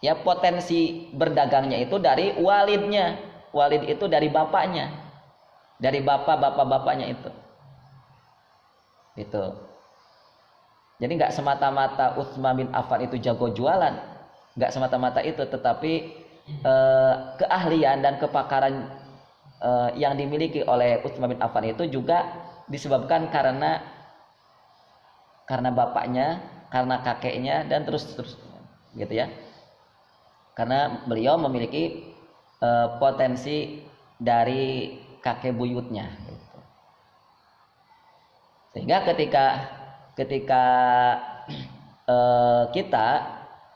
ya potensi berdagangnya itu dari walidnya. Walid itu dari bapaknya, dari bapaknya itu. Gitu. Jadi nggak semata-mata Utsman bin Affan itu jago jualan, nggak semata-mata itu, tetapi keahlian dan kepakaran yang dimiliki oleh Utsman bin Affan itu juga disebabkan karena bapaknya, karena kakeknya, dan terus gitu ya. Karena beliau memiliki potensi dari kakek buyutnya gitu. Sehingga ketika kita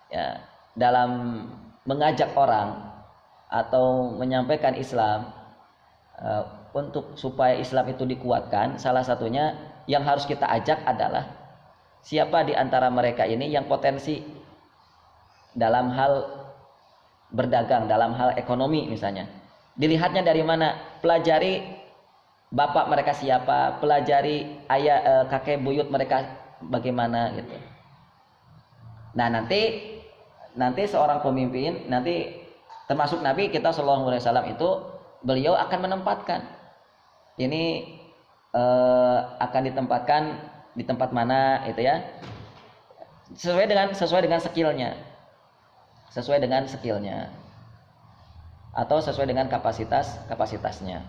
ya dalam mengajak orang atau menyampaikan Islam untuk supaya Islam itu dikuatkan, salah satunya yang harus kita ajak adalah siapa di antara mereka ini yang potensi dalam hal berdagang, dalam hal ekonomi misalnya. Dilihatnya dari mana? Pelajari bapak mereka siapa, pelajari kakek buyut mereka bagaimana gitu. Nah, nanti seorang pemimpin, nanti termasuk Nabi kita Shallallahu Alaihi Wasallam itu beliau akan menempatkan ini akan ditempatkan di tempat mana itu ya, sesuai dengan skillnya atau sesuai dengan kapasitasnya.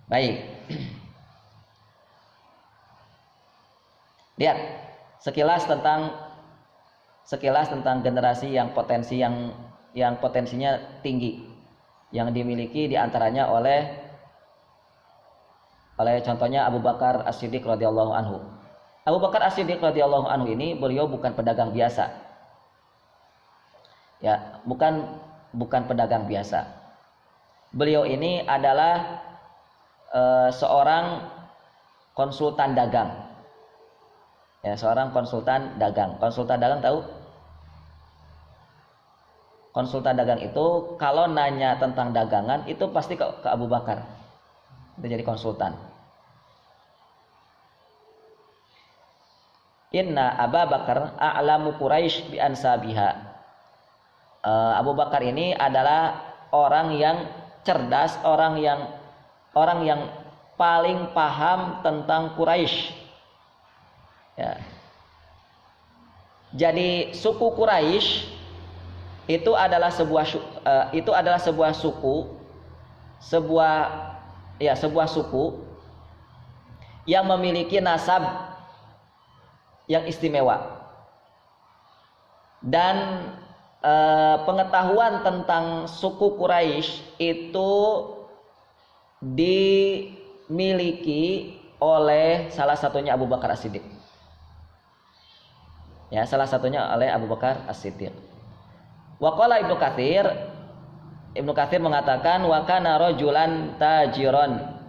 Baik, lihat sekilas tentang generasi yang potensinya tinggi, yang dimiliki diantaranya oleh contohnya Abu Bakar As-Siddiq radhiyallahu anhu. Abu Bakar As-Siddiq radhiyallahu anhu ini beliau bukan pedagang biasa, ya bukan pedagang biasa. Beliau ini adalah seorang konsultan dagang. Ya, seorang konsultan dagang. Konsultan dagang tahu? Konsultan dagang itu kalau nanya tentang dagangan itu pasti ke Abu Bakar. Itu jadi konsultan. Inna Abu Bakar a'lamu Quraisy bi ansabiha. Abu Bakar ini adalah orang yang cerdas, orang yang paling paham tentang Quraisy. Ya. Jadi suku Quraisy itu adalah sebuah suku yang memiliki nasab yang istimewa, dan pengetahuan tentang suku Quraisy itu dimiliki oleh salah satunya Abu Bakar As-Siddiq. Ya, salah satunya oleh Abu Bakar As-Siddiq. Wa qala Ibnu Katsir mengatakan wa kana rajulan tajiran.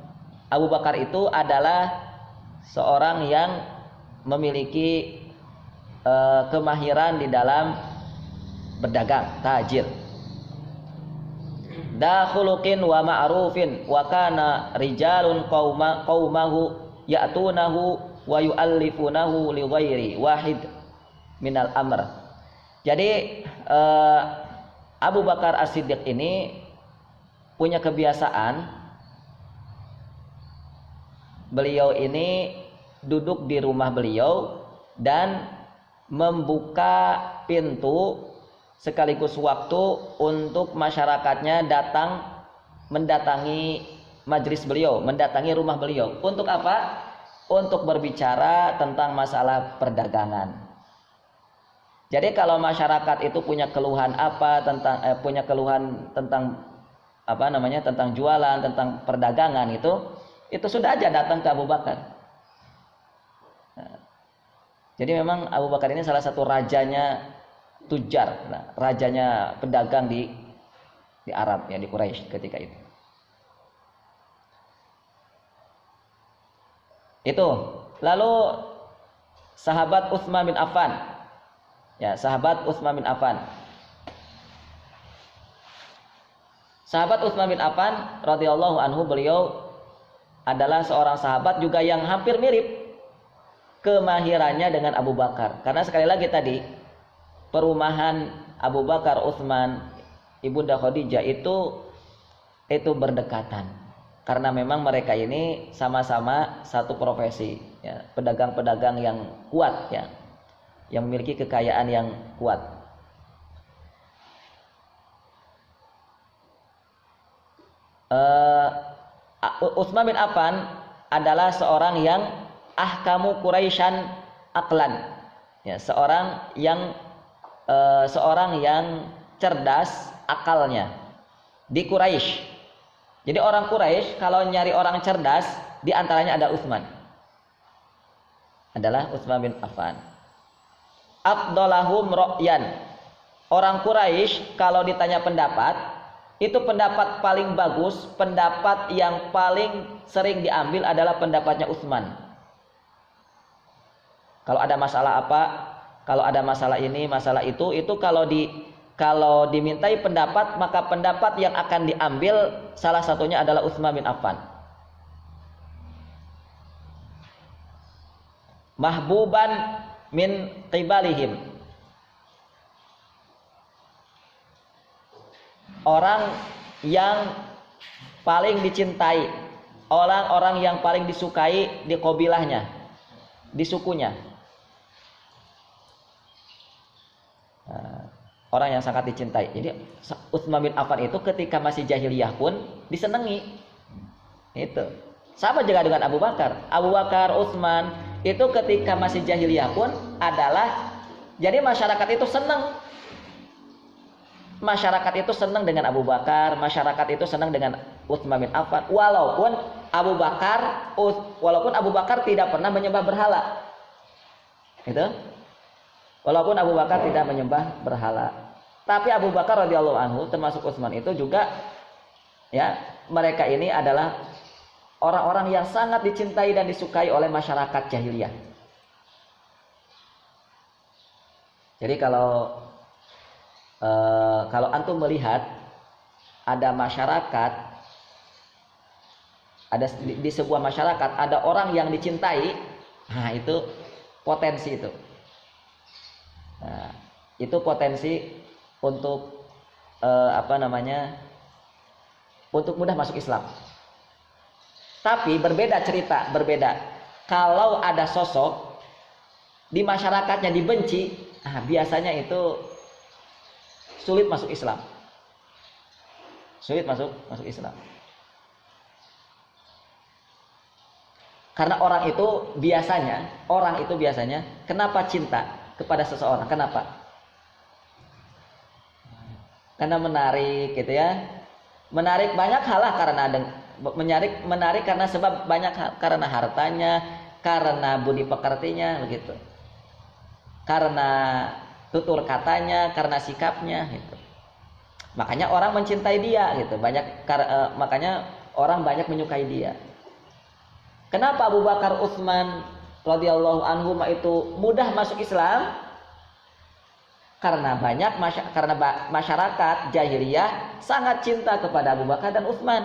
Abu Bakar itu adalah seorang yang memiliki kemahiran di dalam berdagang, tajir. Da khuluqin wa ma'rufin wa kana rijalun qaumahu ya'tunahu wa yu'allifunahu li ghairi wahid minal amr. Jadi Abu Bakar As-Siddiq ini punya kebiasaan, beliau ini duduk di rumah beliau dan membuka pintu sekaligus waktu untuk masyarakatnya datang mendatangi majelis beliau, mendatangi rumah beliau. Untuk apa? Untuk berbicara tentang masalah perdagangan. Jadi kalau masyarakat itu punya keluhan apa tentang punya keluhan tentang apa namanya, tentang jualan, tentang perdagangan, itu sudah aja datang ke Abu Bakar. Nah, jadi memang Abu Bakar ini salah satu rajanya tujar, rajanya pedagang di Arab, ya, di Quraisy ketika itu. Itu. Lalu sahabat Utsman bin Affan. Ya, sahabat Utsman bin Affan. Sahabat Utsman bin Affan radhiyallahu anhu, beliau adalah seorang sahabat juga yang hampir mirip kemahirannya dengan Abu Bakar. Karena sekali lagi tadi, perumahan Abu Bakar, Utsman, Ibunda Khadijah itu berdekatan. Karena memang mereka ini sama-sama satu profesi, ya, pedagang-pedagang yang kuat, ya, yang memiliki kekayaan yang kuat. Utsman bin Affan adalah seorang yang ahkamu Quraisyan aqlan, ya, seorang yang cerdas akalnya di Quraisy. Jadi orang Quraisy kalau nyari orang cerdas, di antaranya ada Utsman. Adalah Utsman bin Affan. Afdalahum ra'yan. Orang Quraisy kalau ditanya pendapat, itu pendapat paling bagus, pendapat yang paling sering diambil adalah pendapatnya Utsman. Kalau ada masalah apa, kalau ada masalah ini, masalah itu kalau dimintai pendapat, maka pendapat yang akan diambil salah satunya adalah Utsman bin Affan. Mahbuban min qibalihim. Orang yang paling dicintai, orang-orang yang paling disukai di qabilahnya, di sukunya. Orang yang sangat dicintai. Jadi Utsman bin Affan itu ketika masih jahiliyah pun disenangi. Itu sama juga dengan Abu Bakar. Abu Bakar, Utsman itu ketika masih jahiliyah pun adalah, jadi masyarakat itu senang. Masyarakat itu senang dengan Abu Bakar, masyarakat itu senang dengan Utsman bin Affan, walaupun Abu Bakar tidak pernah menyembah berhala. Itu. Walaupun Abu Bakar tidak menyembah berhala. Tapi Abu Bakar radhiyallahu anhu termasuk Utsman itu juga, ya, mereka ini adalah orang-orang yang sangat dicintai dan disukai oleh masyarakat jahiliyah. Jadi kalau antum melihat ada masyarakat, ada di sebuah masyarakat ada orang yang dicintai, nah itu potensi itu. Nah, itu potensi untuk untuk mudah masuk Islam. Tapi berbeda cerita, berbeda. Kalau ada sosok di masyarakatnya dibenci, nah biasanya itu sulit masuk Islam. Sulit masuk Islam. Karena orang itu biasanya kenapa cinta kepada seseorang? Kenapa? Karena menarik, gitu ya. Menarik banyak hal lah, menarik karena sebab banyak hal, karena hartanya, karena budi pekertinya, begitu. Karena tutur katanya, karena sikapnya, gitu. Makanya orang mencintai dia, gitu. Makanya orang banyak menyukai dia. Kenapa Abu Bakar Utsman radhiyallahu anhu itu mudah masuk Islam? Karena masyarakat jahiliyah sangat cinta kepada Abu Bakar dan Utsman.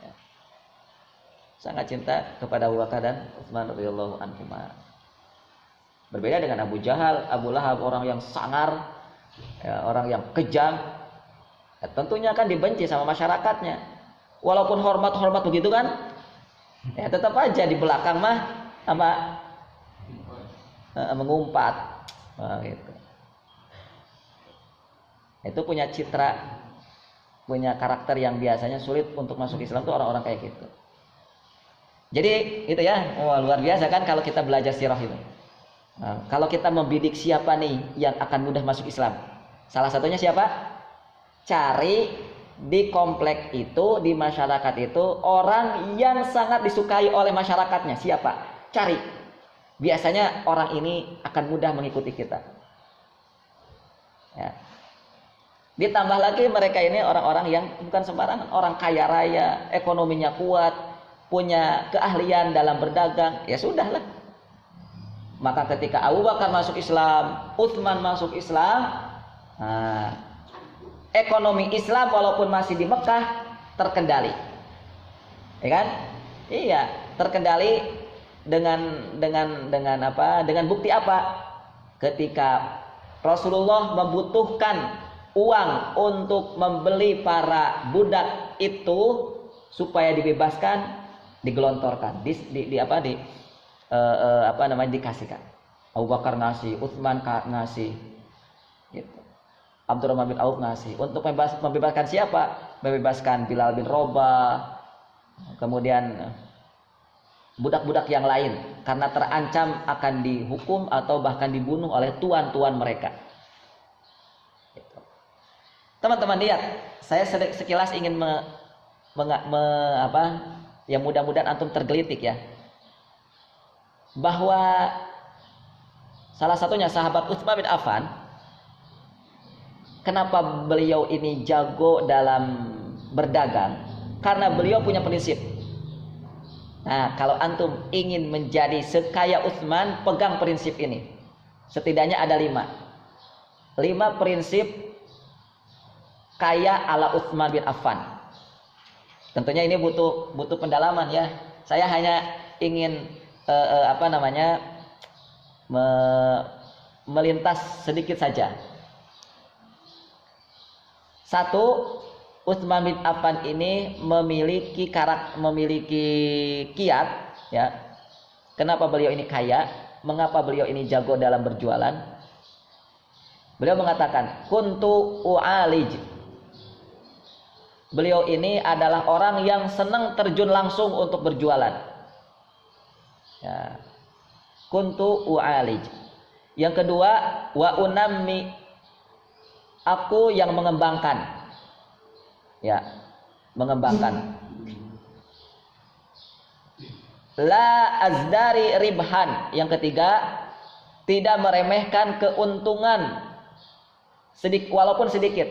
Ya. Sangat cinta kepada Abu Bakar dan Utsman radhiyallahu anhu. Berbeda dengan Abu Jahal, Abu Lahab, orang yang sangar, ya, orang yang kejam. Ya, tentunya kan dibenci sama masyarakatnya. Walaupun hormat begitu kan, ya tetap aja di belakang mah mengumpat. Gitu. Itu punya citra, punya karakter yang biasanya sulit untuk masuk Islam tuh orang-orang kayak gitu. Jadi itu ya, luar biasa kan kalau kita belajar sirah itu. Nah, kalau kita membidik siapa nih yang akan mudah masuk Islam, salah satunya siapa? Cari di komplek itu, di masyarakat itu orang yang sangat disukai oleh masyarakatnya. Siapa? Cari. Biasanya orang ini akan mudah mengikuti kita. Ya. Ditambah lagi mereka ini orang-orang yang bukan sembarangan, orang kaya raya, ekonominya kuat, punya keahlian dalam berdagang. Ya sudahlah. Maka ketika Abu Bakar masuk Islam, Utsman masuk Islam, ekonomi Islam walaupun masih di Mekah terkendali. Ya kan? Iya, terkendali dengan apa? Dengan bukti apa? Ketika Rasulullah membutuhkan uang untuk membeli para budak itu supaya dibebaskan, digelontorkan, dikasihkan. Abu Bakar ngasih, Utsman ngasih, gitu. Abdurrahman bin Auf ngasih. Untuk membebaskan siapa? Membebaskan Bilal bin Rabah, kemudian budak-budak yang lain karena terancam akan dihukum atau bahkan dibunuh oleh tuan-tuan mereka. Teman-teman lihat, saya sekilas ingin ya mudah-mudahan antum tergelitik ya, bahwa salah satunya sahabat Utsman bin Affan, kenapa beliau ini jago dalam berdagang? Karena beliau punya prinsip. Nah, kalau antum ingin menjadi sekaya Utsman, pegang prinsip ini. Setidaknya ada 5 prinsip kaya ala Utsman bin Affan. Tentunya ini butuh pendalaman ya. Saya hanya ingin melintas sedikit saja. 1, Utsman bin Affan ini memiliki kiat ya. Kenapa beliau ini kaya? Mengapa beliau ini jago dalam berjualan? Beliau mengatakan, kuntu u'alij. Beliau ini adalah orang yang senang terjun langsung untuk berjualan. Ya. Kuntu u'alij. Yang kedua, wa unammi. Aku yang mengembangkan. Ya, mengembangkan. La azdari ribhan. Yang ketiga, tidak meremehkan keuntungan walaupun sedikit.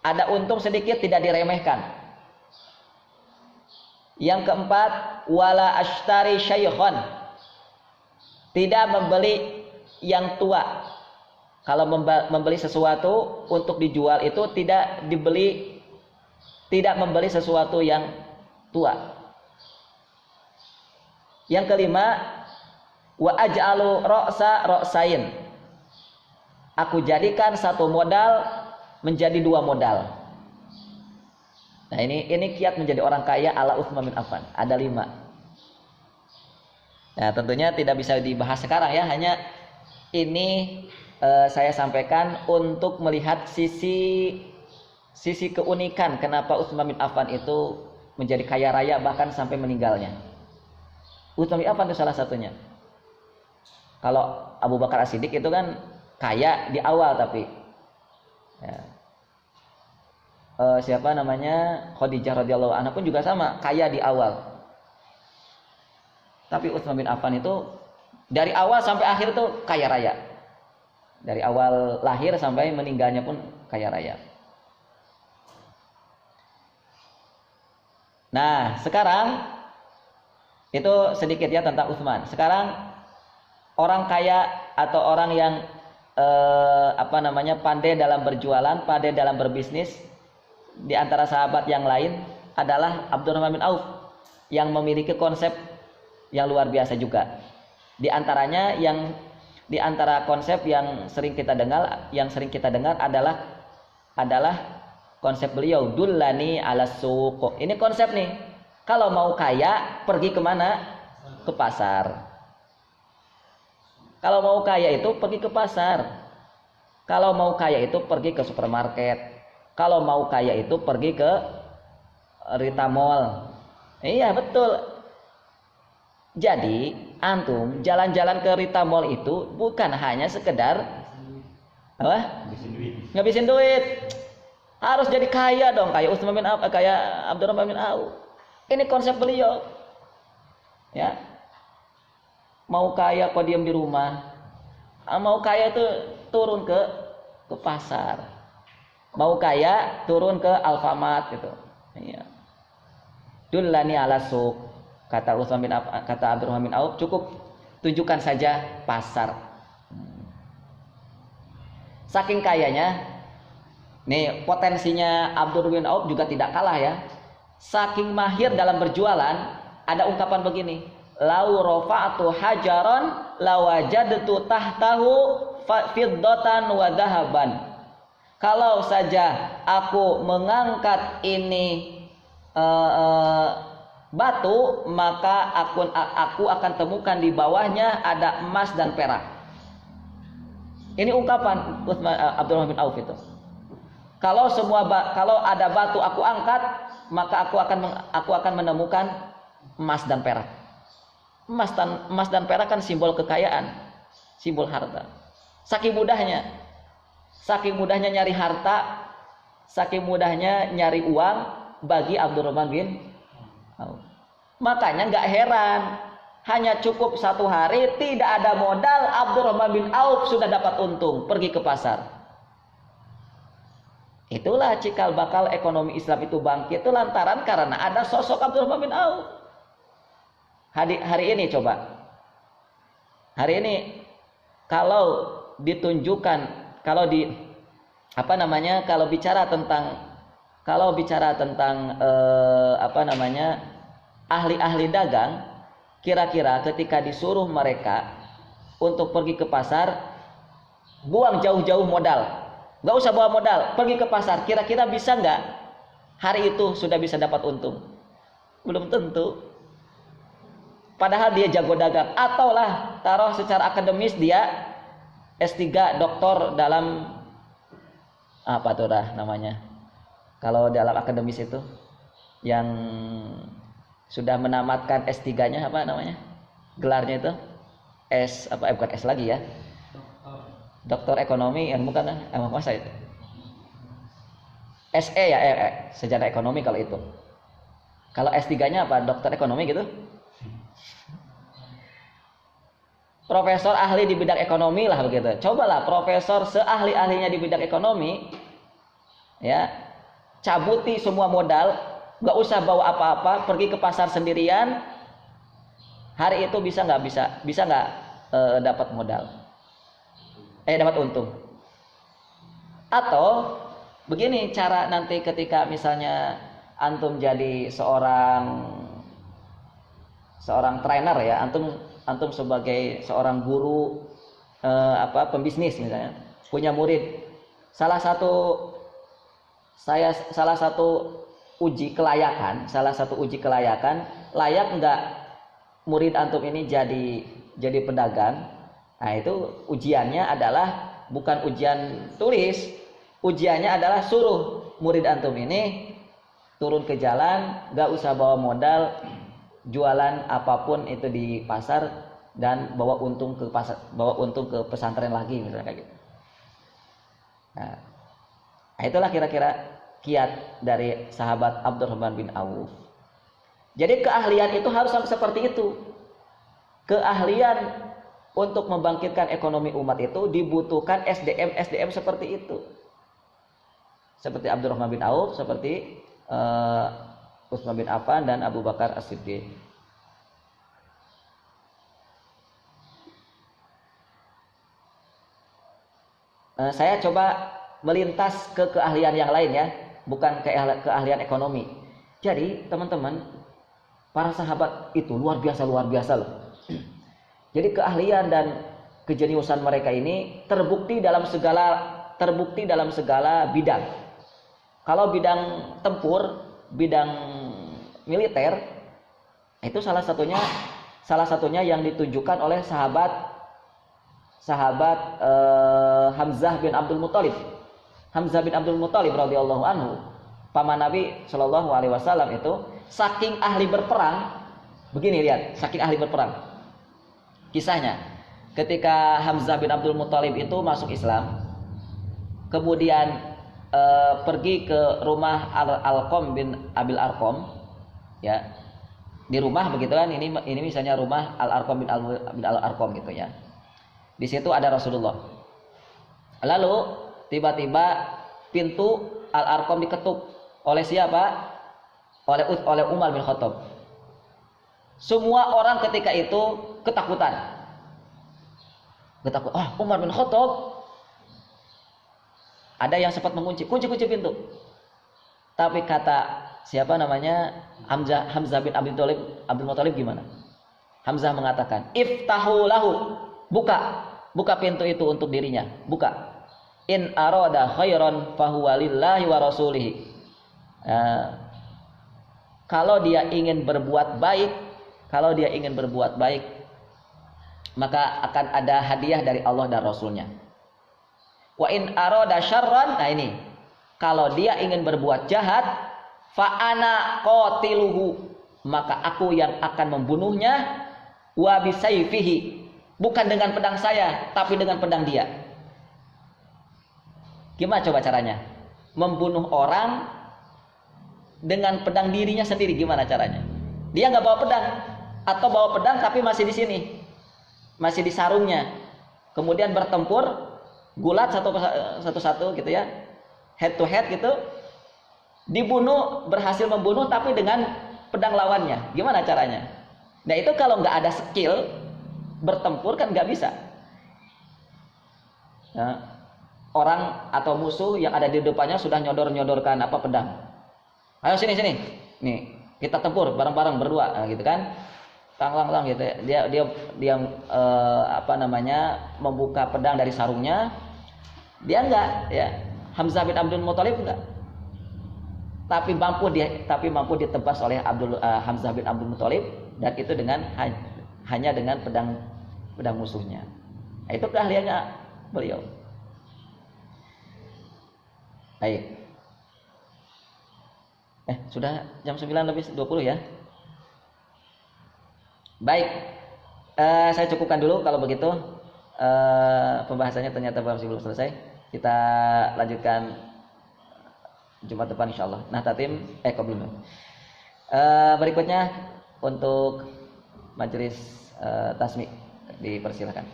Ada untung sedikit tidak diremehkan. Yang keempat, wala ashtari syaikhan. Tidak membeli yang tua. Kalau membeli sesuatu untuk dijual itu tidak membeli sesuatu yang tua. Yang kelima, wa aj'alu ra'sain. Aku jadikan satu modal menjadi 2 modal. Nah, ini kiat menjadi orang kaya ala Utsman bin Affan. Ada 5. Nah, tentunya tidak bisa dibahas sekarang ya, hanya ini saya sampaikan untuk melihat sisi keunikan kenapa Utsman bin Affan itu menjadi kaya raya bahkan sampai meninggalnya. Utsman bin Affan itu salah satunya. Kalau Abu Bakar As-Siddiq itu kan kaya di awal tapi ya. Siapa namanya, Khadijah radhiyallahu anha pun juga sama, kaya di awal. Tapi Utsman bin Affan itu dari awal sampai akhir itu kaya raya. Dari awal lahir sampai meninggalnya pun kaya raya. Nah, sekarang Itu sedikit ya tentang Utsman. Sekarang orang kaya atau orang yang pandai dalam berjualan, pandai dalam berbisnis di antara sahabat yang lain adalah Abdurrahman bin Auf yang memiliki konsep yang luar biasa juga. Di antaranya di antara konsep yang sering kita dengar adalah konsep beliau, dullani ala suq. Ini konsep nih. Kalau mau kaya, pergi kemana? Ke pasar. Kalau mau kaya itu pergi ke pasar. Kalau mau kaya itu pergi ke supermarket. Kalau mau kaya itu pergi ke Rita Mall. Iya, betul. Jadi, antum jalan-jalan ke Rita Mall itu bukan hanya sekedar apa? Ngabisin duit. Harus jadi kaya dong, kayak Utsman bin Affan, kayak Abdurrahman bin Auf. Ini konsep beliau. Ya. Mau kaya kok diam di rumah. Mau kaya itu turun ke pasar. Mau kaya turun ke Alfamart gitu. Iya. Dullani ala suq. Kata Abdurrahman bin Auf, cukup tunjukkan saja pasar. Saking kayanya, nih potensinya Abdurrahman bin Auf juga tidak kalah ya. Saking mahir dalam berjualan, ada ungkapan begini, lau rafa'tu hajaran lawajadtu tahtahu fiddatan wa dhahaban. Kalau saja aku mengangkat ini batu, maka aku akan temukan di bawahnya ada emas dan perak. Ini ungkapan Abdurrahman bin Auf itu. Kalau ada batu aku angkat, maka aku akan menemukan emas dan perak. Emas dan perak kan simbol kekayaan, simbol harta. Saking mudahnya nyari harta, saking mudahnya nyari uang bagi Abdurrahman bin Auf. Makanya nggak heran, hanya cukup 1 hari tidak ada modal, Abdurrahman bin Auf sudah dapat untung pergi ke pasar. Itulah cikal bakal ekonomi Islam itu bangkit itu lantaran karena ada sosok Abdurrahman bin Auf. Hari ini coba. Hari ini kalau ditunjukkan, kalau bicara tentang ahli-ahli dagang, kira-kira ketika disuruh mereka untuk pergi ke pasar, buang jauh-jauh modal. Gak usah bawa modal, pergi ke pasar. Kira-kira bisa nggak hari itu sudah bisa dapat untung? Belum tentu. Padahal dia jago dagang. Atau lah taruh secara akademis dia S3 doktor dalam apa tuh namanya? Kalau dalam akademis itu yang sudah menamatkan S3-nya apa namanya? Gelarnya itu bukan S lagi ya. Doktor ekonomi yang bukan masa itu SE ya sejarah ekonomi kalau itu. Kalau S3-nya apa? Dokter ekonomi gitu. Profesor ahli di bidang ekonomi lah begitu. Cobalah profesor seahli-ahlinya di bidang ekonomi ya, cabuti semua modal, nggak usah bawa apa-apa, pergi ke pasar sendirian. Hari itu bisa nggak dapat modal? Dapat untung. Atau begini cara nanti ketika misalnya antum jadi seorang trainer ya, antum sebagai seorang guru pembisnis misalnya, punya murid. Salah satu uji kelayakan, layak nggak murid antum ini jadi pedagang. Nah itu ujiannya adalah bukan ujian tulis, ujiannya adalah suruh murid antum ini turun ke jalan, gak usah bawa modal, jualan apapun itu di pasar dan bawa untung ke pesantren lagi misalnya kayak gitu. Nah itulah kira-kira kiat dari sahabat Abdurrahman bin Auf. Jadi keahlian itu harus seperti itu. Keahlian untuk membangkitkan ekonomi umat itu dibutuhkan SDM seperti itu. Seperti Abdurrahman bin Auf, seperti Utsman bin Affan dan Abu Bakar As-Siddiq. Saya coba melintas ke keahlian yang lain ya, bukan keahlian ekonomi. Jadi teman-teman, para sahabat itu luar biasa loh. Jadi keahlian dan kejeniusan mereka ini terbukti dalam segala bidang. Kalau bidang tempur, bidang militer, itu salah satunya yang ditunjukkan oleh sahabat Hamzah bin Abdul Muthalib. Hamzah bin Abdul Muthalib radhiyallahu anhu, paman Nabi Shallallahu alaihi wasallam itu saking ahli berperang. Begini lihat, saking ahli berperang. Kisahnya, ketika Hamzah bin Abdul Muthalib itu masuk Islam, kemudian pergi ke rumah Al-Alqam bin Abil Arqam, ya, di rumah begitu kan, ini misalnya rumah Al-Arqam bin Al-Arqam gitu ya. Di situ ada Rasulullah. Lalu tiba-tiba pintu Al-Arqam diketuk oleh siapa? Oleh Umar bin Khattab. Semua orang ketika itu ketakutan. Umar bin Khattab. Ada yang sempat mengunci, kunci pintu. Tapi kata siapa namanya? Hamzah bin Abdul Muthalib gimana? Hamzah mengatakan, "Iftahu lahu." Buka pintu itu untuk dirinya. Buka. In arada khairan fahuwa lillahi wa rasulihi. Kalau dia ingin berbuat baik, maka akan ada hadiah dari Allah dan Rasulnya. Wa in arada syarran, nah ini, kalau dia ingin berbuat jahat, fa ana qatiluhu, maka aku yang akan membunuhnya, wa bisayfihi, bukan dengan pedang saya, tapi dengan pedang dia. Gimana coba caranya? Membunuh orang dengan pedang dirinya sendiri, gimana caranya? Dia nggak bawa pedang, atau bawa pedang tapi masih di sini, masih di sarungnya. Kemudian bertempur, gulat satu-satu gitu ya, head to head gitu, berhasil membunuh tapi dengan pedang lawannya. Gimana caranya? Nah itu kalau nggak ada skill bertempur kan nggak bisa. Nah, orang atau musuh yang ada di depannya sudah nyodorkan pedang. Ayo sini, nih kita tempur bareng-bareng berdua, nah, gitu kan? Lang gitu. Dia membuka pedang dari sarungnya. Dia enggak, ya. Hamzah bin Abdul Muthalib enggak. Tapi mampu ditebas oleh Hamzah bin Abdul Muthalib, dan itu hanya dengan pedang musuhnya. Nah, itu keahliannya beliau. Baik. Sudah jam 9:20 ya. Baik, saya cukupkan dulu kalau begitu. Pembahasannya ternyata masih belum selesai. Kita lanjutkan Jumat depan insyaallah. Nah, tatim belum. Berikutnya untuk majelis tasmi dipersilakan.